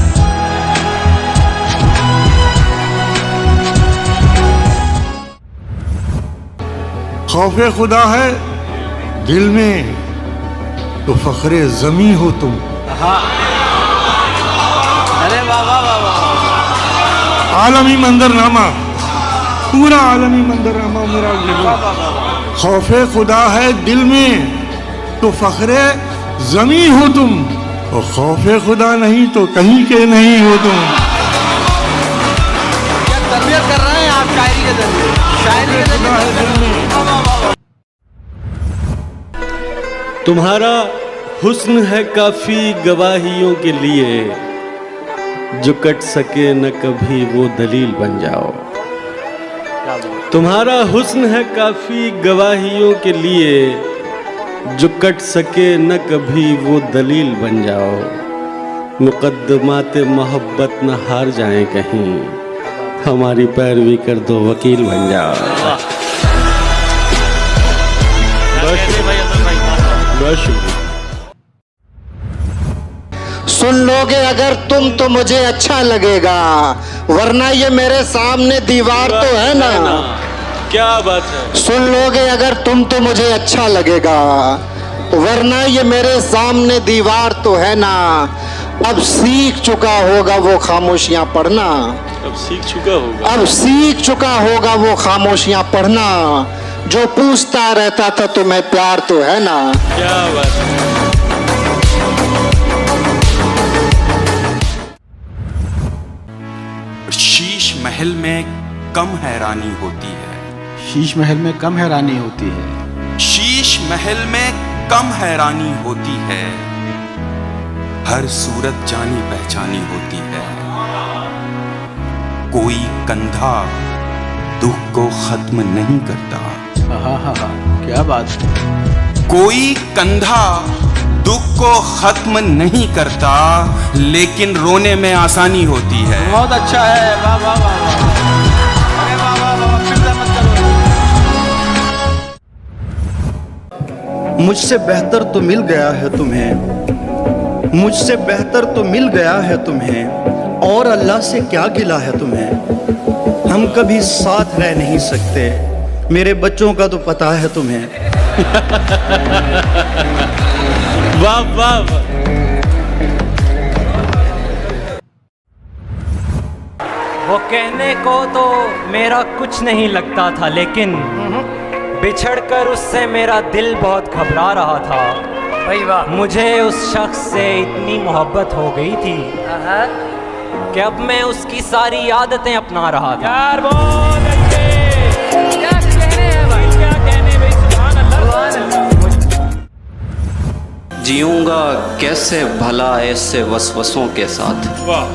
J: खौफे खुदा है दिल में तो फखरे जमी हो तुम।
H: अरे वाह वाह वाह वाह।
J: आलमी मंजरनामा, पूरा आलमी मंजरनामा मेरा लिखो। खौफे खुदा है दिल में तो फखरे जमी हो तुम, और खौफे खुदा नहीं तो कहीं के नहीं हो तुम।
H: क्या तरबियत कर रहे हैं आप शायरी के जरिए, शायरी के जरिए।
K: तुम्हारा हुस्न है काफी गवाहियों के लिए, जो कट सके न कभी वो दलील बन जाओ। तुम्हारा हुस्न है काफी गवाहियों के लिए, जो कट सके न कभी वो दलील बन जाओ। मुकद्दमात मोहब्बत न हार जाएं कहीं, हमारी पैरवी कर दो वकील बन जाओ। बहुत शुक्रिया।
B: सुन लोगे अगर तुम तो मुझे अच्छा लगेगा, वरना ये मेरे सामने दीवार तो है ना।
H: क्या बात है।
B: सुन लोगे अगर तुम तो मुझे अच्छा लगेगा, वरना ये मेरे सामने दीवार तो है ना। अब सीख चुका होगा वो खामोशियां पढ़ना,
H: अब सीख चुका होगा,
B: अब सीख चुका होगा वो खामोशियां पढ़ना। जो पूछता रहता था तुम्हें प्यार तो है ना।
H: क्या बात है।
I: शीश महल में कम हैरानी होती है,
G: शीश महल में कम हैरानी होती है,
I: शीश महल में कम हैरानी होती है, हर सूरत जानी पहचानी होती है। कोई कंधा दुख को खत्म नहीं करता।
G: क्या बात है।
I: कोई कंधा दुख को खत्म नहीं करता, लेकिन रोने में आसानी होती है।
H: बहुत अच्छा है, वाह वाह वाह वाह। अरे वाह वाह वाह, फिर मत करो।
B: मुझसे बेहतर तो मिल गया है तुम्हें, मुझसे बेहतर तो मिल गया है तुम्हें, और अल्लाह से क्या गिला है तुम्हें। हम कभी साथ रह नहीं सकते, मेरे बच्चों का तो पता है तुम्हें।
H: वाह वाह वाह।
M: वो कहने को तो मेरा कुछ नहीं लगता था, लेकिन बिछड़कर उससे मेरा दिल बहुत घबरा रहा था। भाई वाह। मुझे उस शख्स से इतनी मोहब्बत हो गई थी कि अब मैं उसकी सारी आदतें अपना रहा था। यार बहुत अच्छे, क्या कहने हैं भाई, क्या कहने भाई, सुभान अल्लाह।
A: जीऊंगा कैसे भला ऐसे वसवसों के साथ,
H: वाह।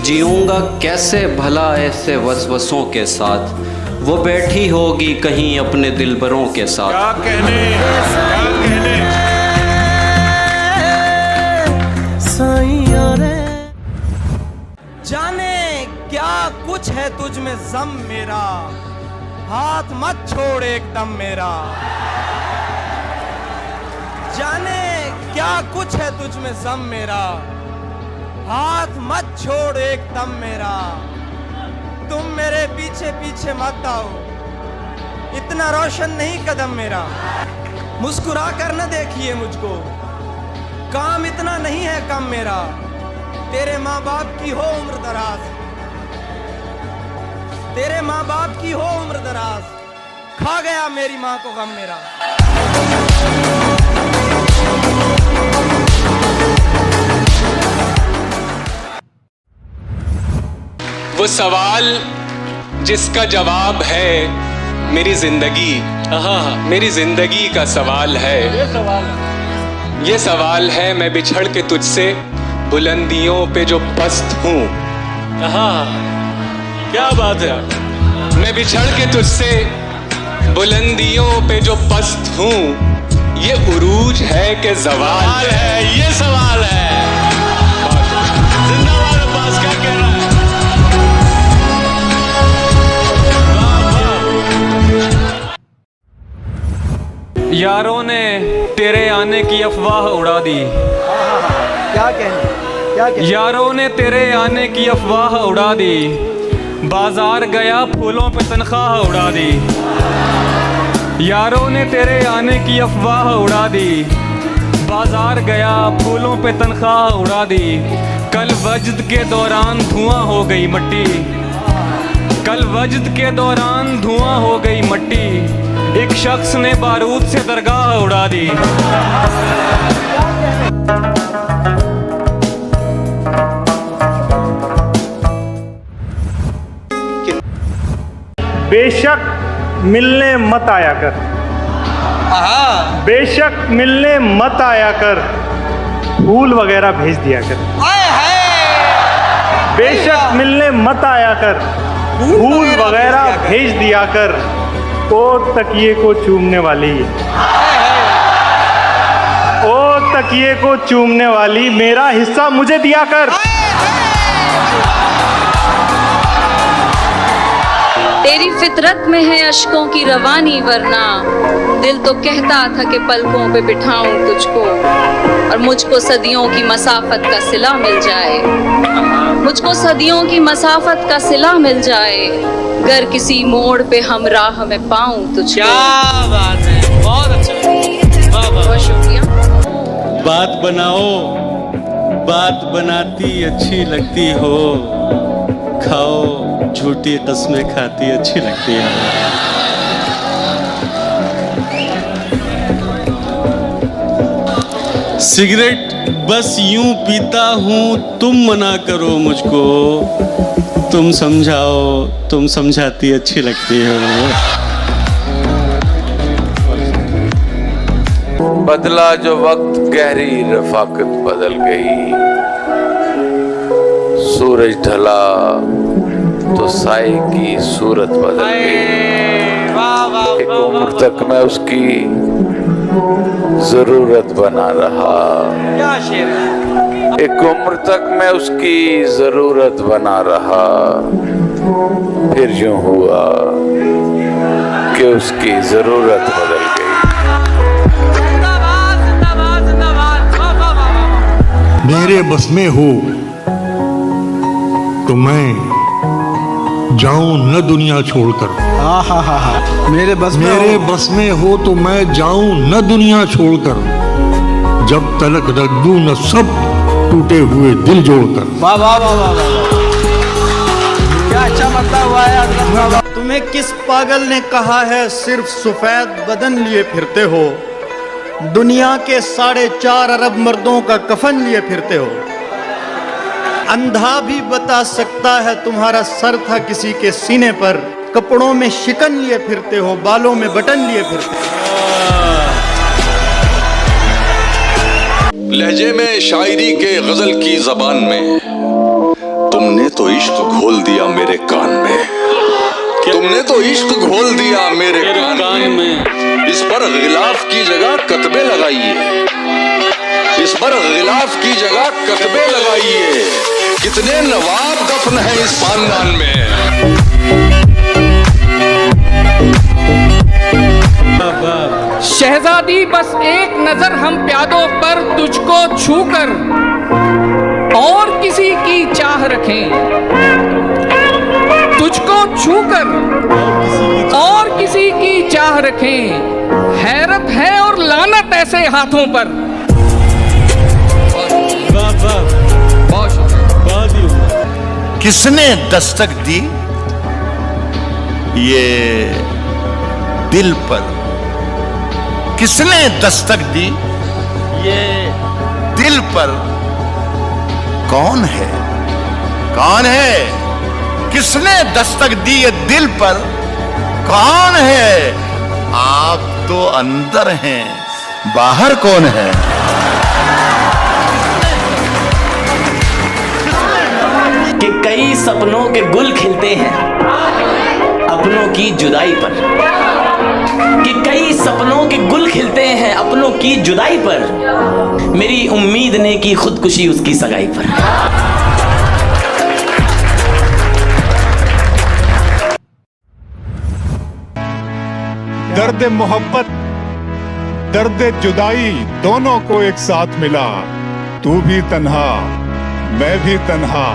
A: जीऊंगा कैसे भला ऐसे वसवसों के साथ, वो बैठी होगी कहीं अपने दिलबरों के साथ।
H: क्या कहने, क्या कहने।
K: जाने क्या कुछ है तुझ में ज़म मेरा, हाथ मत छोड़ एकदम मेरा।
O: जाने क्या कुछ है तुझ में सम मेरा, हाथ मत छोड़ एकदम मेरा, तुम मेरे पीछे पीछे मत आओ, इतना रोशन नहीं कदम मेरा, मुस्कुरा कर न देखिए मुझको, काम इतना नहीं है कम मेरा, तेरे माँ बाप की हो उम्र दराज, तेरे माँ बाप की हो उम्र दराज, खा गया मेरी माँ को गम मेरा।
C: वो सवाल जिसका जवाब है मेरी जिंदगी, मेरी जिंदगी का सवाल है, ये सवाल है मैं बिछड़ के तुझसे बुलंदियों पे जो पस्त हूँ। क्या बात है। मैं बिछड़ के तुझसे बुलंदियों पे जो पस्त हूँ, ये उरूज है कि ज़वाल है, ये सवाल है। जिंदाबाद अब्बास, क्या कह रहा है? यारों ने तेरे आने की अफवाह उड़ा दी, यारों ने तेरे आने की अफवाह उड़ा दी, बाजार गया फूलों पे तनख्वाह उड़ा दी, यारों ने तेरे आने की अफवाह उड़ा दी, बाजार गया फूलों पे तनख्वाह उड़ा दी, कल वजद के दौरान धुआं हो गई मट्टी, कल वजद के दौरान धुआं हो गई मट्टी, एक शख्स ने बारूद से दरगाह उड़ा दी।
G: बेशक मिलने मत आया कर, बेशक मिलने मत आया कर, फूल वगैरह भेज दिया कर, बेशक मिलने मत आया कर, फूल वगैरह भेज दिया कर, ओ तकिए को चूमने वाली, ओ तकिए को चूमने वाली, मेरा हिस्सा मुझे दिया कर।
Q: तेरी फितरत में है अश्कों की रवानी, वरना दिल तो कहता था कि पलकों पे बिठाऊं तुझको, और मुझको सदियों की मसाफत का सिला मिल जाए, मुझको सदियों की मसाफत का सिला मिल जाए, अगर किसी मोड़ पे हम राह में पाऊं तुझको।
H: क्या बात है, बहुत अच्छा,
Q: बहुत शुक्रिया।
H: बात बनाओ, बात बनाती अच्छी लगती हो, खाओ झूठी कस्में खाती अच्छी लगती है। सिगरेट बस यूं पीता हूँ, तुम मना करो मुझको, तुम समझाओ, तुम समझाती अच्छी लगती हो।
D: बदला जो वक्त गहरी रफाकत बदल गई, सूरज ढला तो साए की सूरत बदल गई, एक उम्र तक मैं उसकी जरूरत बना रहा, एक उम्र तक मैं उसकी जरूरत बना रहा, फिर यूं हुआ कि उसकी जरूरत बदल गई।
J: मेरे बस में हो तो मैं जाऊं न दुनिया छोड़कर, मेरे बस में हो तो मैं जाऊं न दुनिया छोड़कर, जब तलक रख दूं न सब टूटे हुए दिल जोड़कर।
B: वाह वाह वाह वाह वाह, क्या अच्छा मतलब हुआ है। तुम्हें किस पागल ने कहा है सिर्फ सफेद बदन लिए फिरते हो, दुनिया के 4.5 अरब मर्दों का कफन लिए फिरते हो, अंधा भी बता सकता है तुम्हारा सर था किसी के सीने पर, कपड़ों में शिकन लिए फिरते हो, बालों में बटन लिए फिरते हो।
J: लहजे में शायरी के गजल की जबान में तुमने तो इश्क घोल दिया मेरे कान में, तुमने तो इश्क घोल दिया मेरे कान में, इस पर गिलाफ की जगह कतबे लगाइए, इस पर गिलाफ की जगह कतबे लगाइए, कितने नवाब दफन है इस खानदान में।
E: शहजादी बस एक नजर हम प्यादों पर तुझको छूकर और किसी की चाह रखें, तुझको छूकर और किसी की चाह रखें। हैरत है और लानत ऐसे हाथों पर।
R: किसने दस्तक दी ये दिल पर, किसने दस्तक दी ये दिल पर? कौन है, कौन है? किसने दस्तक दी ये दिल पर? कौन है? आप तो अंदर हैं, बाहर कौन है?
A: कि कई सपनों के गुल खिलते हैं अपनों की जुदाई पर, कि कई सपनों के गुल खिलते हैं अपनों की जुदाई पर। मेरी उम्मीद ने की खुदकुशी उसकी सगाई पर।
L: दर्द मोहब्बत, दर्द जुदाई दोनों को एक साथ मिला। तू भी तन्हा, मैं भी तन्हा,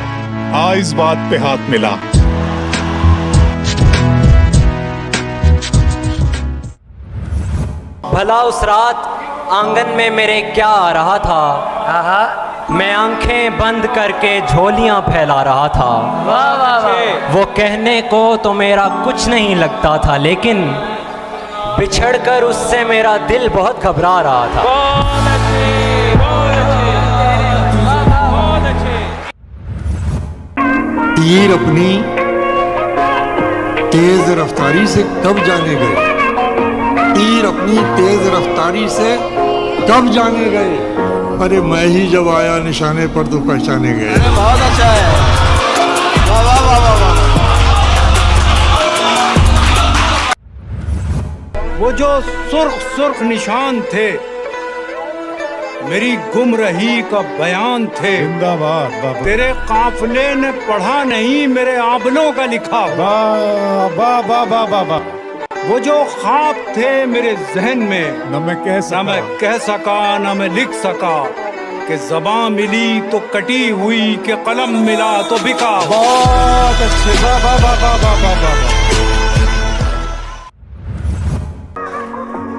L: आ इस बात पे हाथ मिला।
M: भला उस रात आंगन में मेरे क्या आ रहा था, मैं आंखें बंद करके झोलियां फैला रहा था। वाह वाह वाह। वो कहने को तो मेरा कुछ नहीं लगता था, लेकिन बिछड़कर उससे मेरा दिल बहुत घबरा रहा था।
S: तीर अपनी तेज रफ्तारी से कब जाने गए, तीर अपनी तेज रफ्तारी से कब जाने गए? अरे मैं ही जब आया निशाने पर तो पहचाने गए।
B: बहुत अच्छा है, वाह वाह वाह वाह वाह।
G: वो जो सुर्ख सुर्ख निशान थे मेरी गुमरही का बयान थे।
L: जिंदाबाद बाबा।
G: तेरे काफिले ने पढ़ा नहीं मेरे आंवलों का लिखा।
L: वाह वाह वाह वाह वाह वाह।
G: वो जो ख्वाब थे मेरे जहन में
L: न मैं कह
G: सका न मैं लिख सका, कि ज़बां मिली तो कटी हुई, कि कलम मिला तो बिका।
L: बहुत अच्छे, वाह वाह वाह वाह वाह वाह वाह।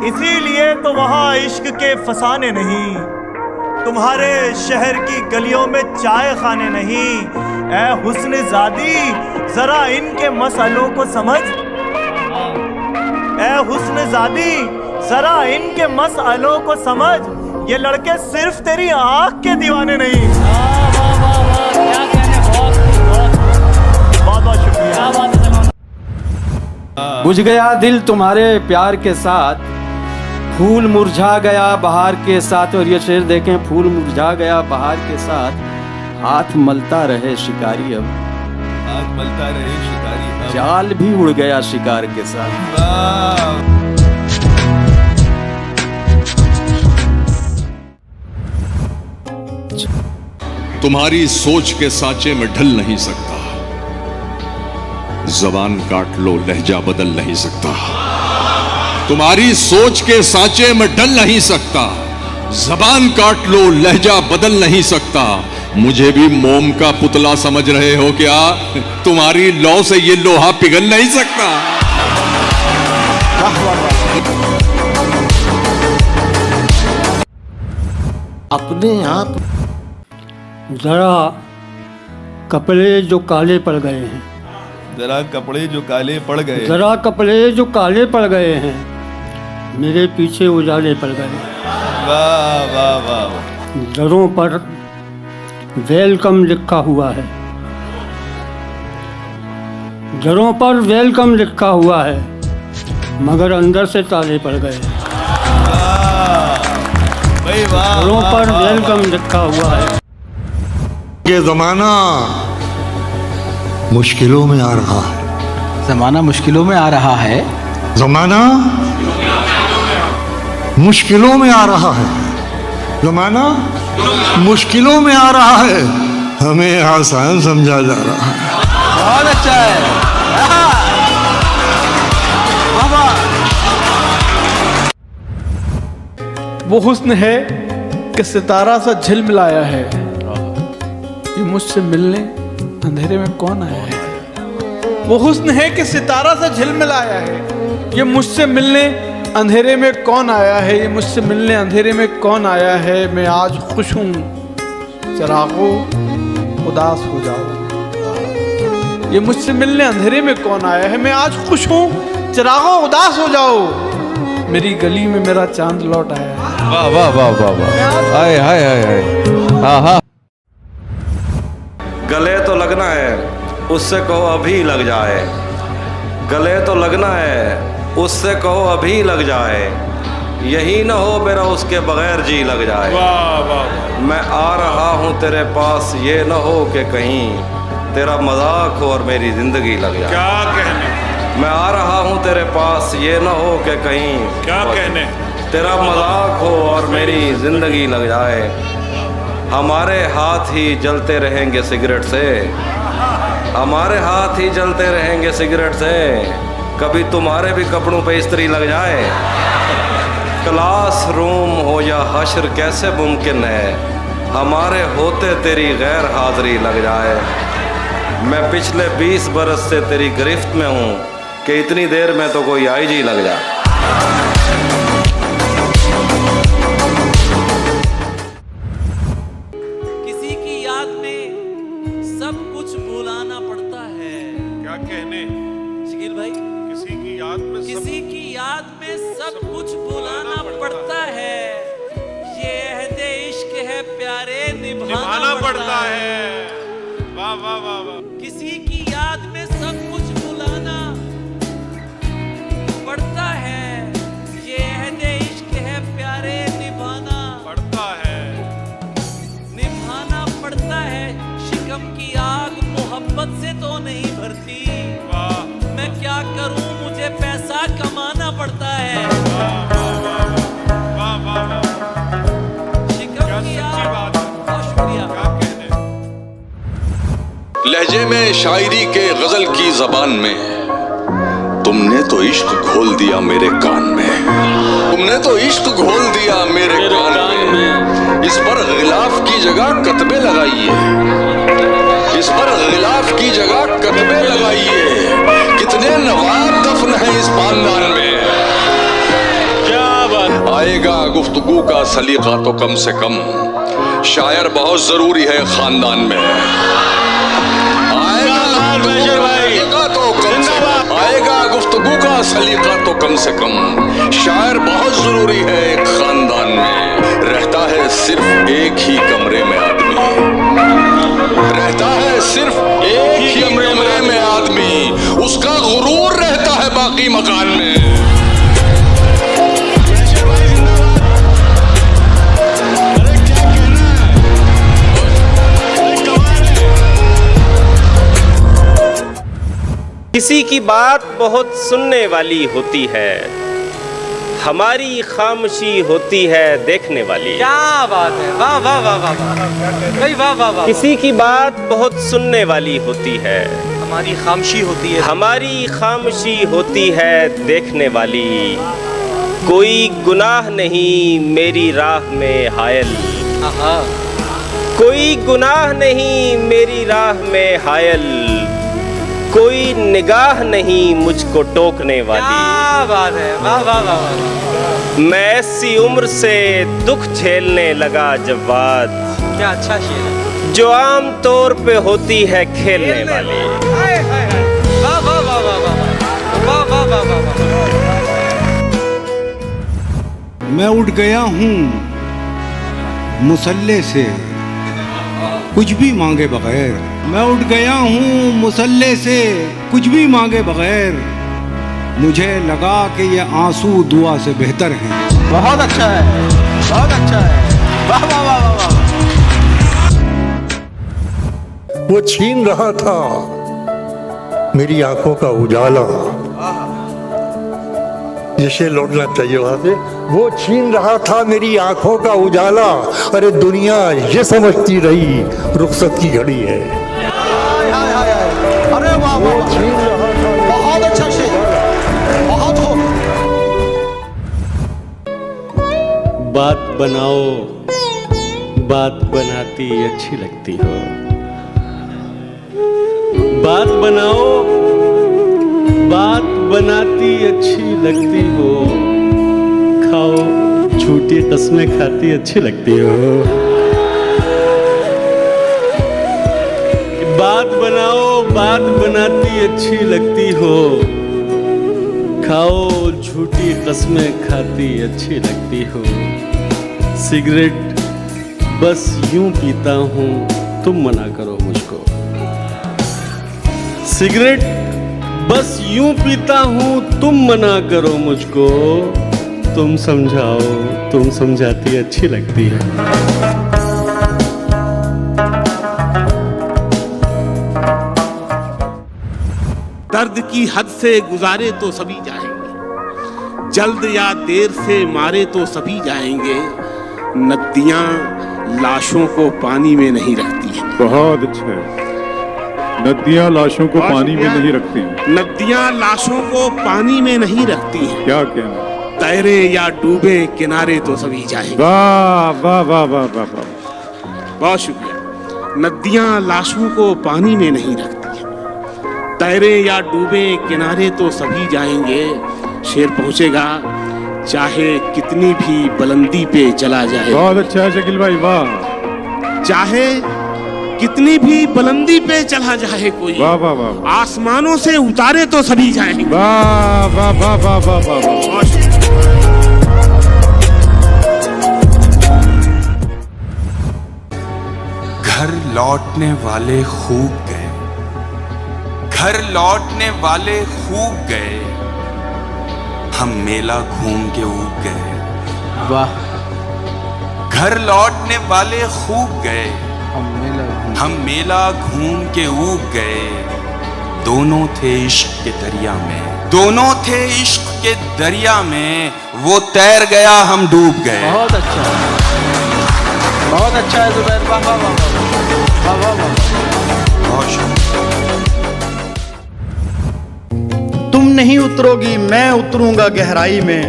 T: इसीलिए तो वहाँ इश्क के फसाने नहीं, तुम्हारे शहर की गलियों में चाय खाने नहीं। ऐ हुस्न ज़ादी जरा इनके मसलों को समझ, ऐ हुस्न ज़ादी जरा इनके मसलों को समझ। ये लड़के सिर्फ तेरी आँख के दीवाने नहीं। बहुत बहुत शुक्रिया।
K: बुझ गया दिल तुम्हारे प्यार के साथ, फूल मुरझा गया बहार के साथ। और ये शेर देखें, फूल मुरझा गया बहार के साथ, हाथ मलता रहे शिकारी अब,
I: हाथ मलता रहे शिकारी अब।
K: जाल भी उड़ गया शिकार के साथ।
J: तुम्हारी सोच के सांचे में ढल नहीं सकता, जबान काट लो लहजा बदल नहीं सकता। तुम्हारी सोच के सांचे में ढल नहीं सकता, जबान काट लो लहजा बदल नहीं सकता। मुझे भी मोम का पुतला समझ रहे हो क्या? तुम्हारी लौ से ये लोहा पिघल नहीं सकता।
S: अपने आप
K: जरा कपड़े जो काले पड़ गए हैं,
I: जरा कपड़े जो काले पड़ गए,
K: जरा कपड़े जो काले पड़ गए हैं, मेरे पीछे उजाले पड़ गए।
I: वाह वाह वाह।
K: दरों पर वेलकम लिखा हुआ है, दरों पर वेलकम लिखा हुआ है, मगर अंदर से ताले पड़ गए। दरों पर वेलकम लिखा हुआ है।
S: ये जमाना मुश्किलों में आ रहा है,
K: जमाना मुश्किलों में आ रहा है,
S: जमाना मुश्किलों में आ रहा है, जमाना मुश्किलों में आ रहा है, हमें आसान समझा जा रहा है।
B: बहुत अच्छा है।
K: वो हुस्न है कि सितारा सा झिलमिलाया है, ये मुझसे मिलने अंधेरे में कौन आया है। वो हुस्न है कि सितारा सा झिलमिलाया है, ये मुझसे मिलने अंधेरे में कौन आया है, ये मुझसे मिलने अंधेरे में कौन आया है। मैं आज खुश हूँ चिरागो उदास हो जाओ, ये मुझसे मिलने अंधेरे में कौन आया है। मैं आज खुश हूँ चिरागो उदास हो जाओ, मेरी गली में मेरा चांद लौट आया है।
F: वाह वाह वाह वाह वाह, हाय हाय हाय हाय, हाँ हाँ। गले तो लगना है, उससे कहो अभी लग जाए, गले तो लगना है, उससे कहो अभी लग जाए, यही ना हो मेरा उसके बगैर जी लग जाए।
J: वाह वाह,
F: मैं आ रहा हूँ तेरे पास, ये ना हो कि कहीं तेरा मजाक हो और मेरी जिंदगी लग जाए।
J: क्या कहने,
F: मैं आ रहा हूँ तेरे पास, ये ना हो कि कहीं
J: क्या कहने,
F: तेरा मजाक हो और मेरी जिंदगी लग जाए। हमारे हाथ ही जलते रहेंगे सिगरेट से, हमारे हाथ ही जलते रहेंगे सिगरेट से, कभी तुम्हारे भी कपड़ों पे इस्त्री लग जाए। क्लास रूम हो या हश्र कैसे मुमकिन है, हमारे होते तेरी गैर हाजिरी लग जाए। मैं पिछले 20 बरस से तेरी गिरफ्त में हूँ कि इतनी देर में तो कोई आईजी लग जाए।
A: किसी की याद में सब कुछ भुलाना पड़ता है।
J: क्या कहने,
A: शकील भाई,
J: किसी की याद में
A: किसी की याद में सब कुछ भुलाना पड़ता है, ये अहदे इश्क है प्यारे निभाना पड़ता है।
J: वाह वाह वाह वाह,
A: किसी की याद में सब कुछ भुलाना पड़ता है, ये अहदे इश्क है प्यारे निभाना
J: पड़ता है,
A: निभाना पड़ता है। शिकम की आग मोहब्बत से तो नहीं भरती,
J: वाह
A: मैं क्या करूं मुझे पैसा कमाना पड़ता है।
J: वाह वाह,
A: शिकम की आग, बहुत शुक्रिया।
J: लहजे में शायरी के गजल की जबान में तुमने तो इश्क घोल दिया मेरे कान में, तुमने तो इश्क घोल दिया मेरे कान में। इस पर गिलाफ की जगह कतबे लगाइए, इस पर गिलाफ की जगह कतबे लगाइए, कितने नवाब दफन है इस खानदान में। क्या बात, आएगा गुफ्तगू का सलीका तो कम से कम, शायर बहुत जरूरी है खानदान में। आएगा गुफ्तगू का सलीका तो कम से कम, शायर बहुत जरूरी है एक खानदान में। रहता है सिर्फ एक ही कमरे में आदमी, रहता है सिर्फ एक ही कमरे में आदमी, उसका गुरूर रहता है बाकी मकान में।
U: किसी की बात बहुत सुनने वाली होती है, हमारी खामोशी होती है देखने वाली।
M: क्या बात है, वाह वाह वाह वाह वाह वाह वाह।
U: किसी की बात बहुत सुनने वाली होती है,
M: हमारी खामोशी होती है,
U: हमारी खामोशी होती है देखने वाली। कोई गुनाह नहीं मेरी राह में हायल, कोई गुनाह नहीं मेरी राह में हायल, कोई निगाह नहीं मुझको टोकने वाली।
M: क्या बात है, वाह वाह वाह।
U: मैं ऐसी उम्र से दुख झेलने लगा जब बात,
M: क्या अच्छा शेर है,
U: जो आम तौर पे होती है खेलने वाली।
M: वाह वाह वाह वाह वाह वाह वाह वाह।
S: मैं उठ गया हूँ मुसल्ले से कुछ भी मांगे बगैर, मैं उठ गया हूँ मुसल्ले से कुछ भी मांगे बगैर, मुझे लगा कि ये आंसू दुआ से बेहतर हैं।
K: बहुत अच्छा है, बहुत अच्छा है, वाह वाह वाह वाह।
V: वो छीन रहा था मेरी आंखों का उजाला, जिसे लौटना चाहिए वहां से, वो छीन रहा था मेरी आंखों का उजाला। अरे दुनिया ये समझती रही रुखसत की घड़ी है।
K: अरे वाह वाह, बहुत अच्छा शेर, बहुत हो।
H: बात बनाओ, बात बनाती अच्छी लगती हो। बात बनाओ, बात बनाती अच्छी लगती हो। खाओ, झूठी कस्में खाती अच्छी लगती हो। बात बनाओ, बात बनाती अच्छी लगती हो। खाओ, झूठी कस्में खाती अच्छी लगती हो। सिगरेट बस यूं पीता हूँ, तुम मना करो मुझको। सिगरेट बस यूं पीता हूँ, तुम मना करो मुझको। तुम समझाओ, तुम समझाती अच्छी लगती है।
N: दर्द की हद से गुजारे तो सभी जाएंगे, जल्द या देर से मारे तो सभी जाएंगे। नदियां लाशों को पानी में नहीं रखती हैं।
L: बहुत अच्छा है। नदियां लाशों को पानी में नहीं रखती हैं।
N: नदियां लाशों को पानी में नहीं रखती हैं।
L: क्या कहना?
N: तैरे या डूबे किनारे तो सभी जाएंगे।
L: वाह वाह वाह वाह वाह वाह,
N: बहुत शुक्रिया। नदियां लाशों को पानी में नहीं रखती हैं। तैरे या डूबे किनारे तो सभी जाएंगे। शेर पहुंचेगा चाहे कितनी भी बुलंदी पे चला जाए।
L: बहुत अच्छा है शकील भाई, वाह।
N: चाहे कितनी भी बुलंदी पे चला जाए कोई,
L: वाह वाह वाह,
N: आसमानों से उतारे तो सभी जाएंगे।
L: वाह वाह वाह वाह वाह वाह।
I: घर लौटने वाले खूब गए, घर लौटने वाले खूब गए। हम मेला घूम के ऊब गए।
O: वाह।
I: घर लौटने वाले खूब गए, हम मेला घूम के ऊब गए। दोनों थे इश्क के दरिया में, दोनों थे इश्क के दरिया में। वो तैर गया, हम डूब गए।
O: बहुत अच्छा, बहुत अच्छा है जुबैर। वाह वाह वाह वाह वाह।
B: तुम नहीं उतरोगी मैं उतरूंगा गहराई में,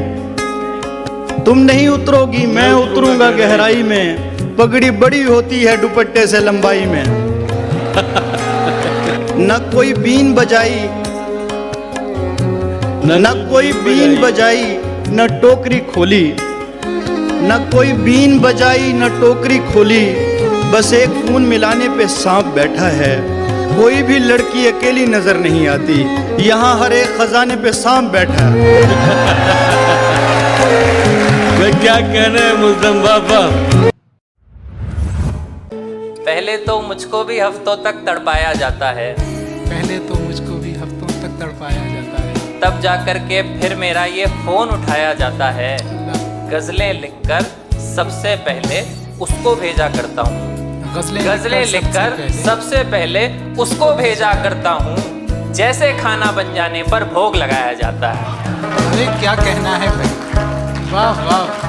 B: तुम नहीं उतरोगी मैं उतरूंगा गहराई में। पगड़ी बड़ी होती है दुपट्टे से लंबाई में। न कोई बीन बजाई, न कोई बीन बजाई, न टोकरी खोली। न कोई बीन बजाई, न टोकरी खोली। बस एक खून मिलाने पे सांप बैठा है। कोई भी लड़की अकेली नजर नहीं आती, यहाँ हर एक खजाने पे सांप बैठा है।
H: क्या कहना है मुल्ज़म बाबा?
A: पहले तो मुझको भी हफ्तों तक तड़पाया जाता है,
O: पहले तो मुझको भी हफ्तों तक तड़पाया जाता है।
A: तब जाकर के फिर मेरा ये फोन उठाया जाता है। गजलें लिखकर सबसे पहले उसको भेजा करता हूँ। गजलें लिखकर सबसे पहले उसको भेजा करता हूँ। जैसे खाना बन जाने पर भोग लगाया जाता है।
O: अरे क्या कहना है भाई, वाह वाह।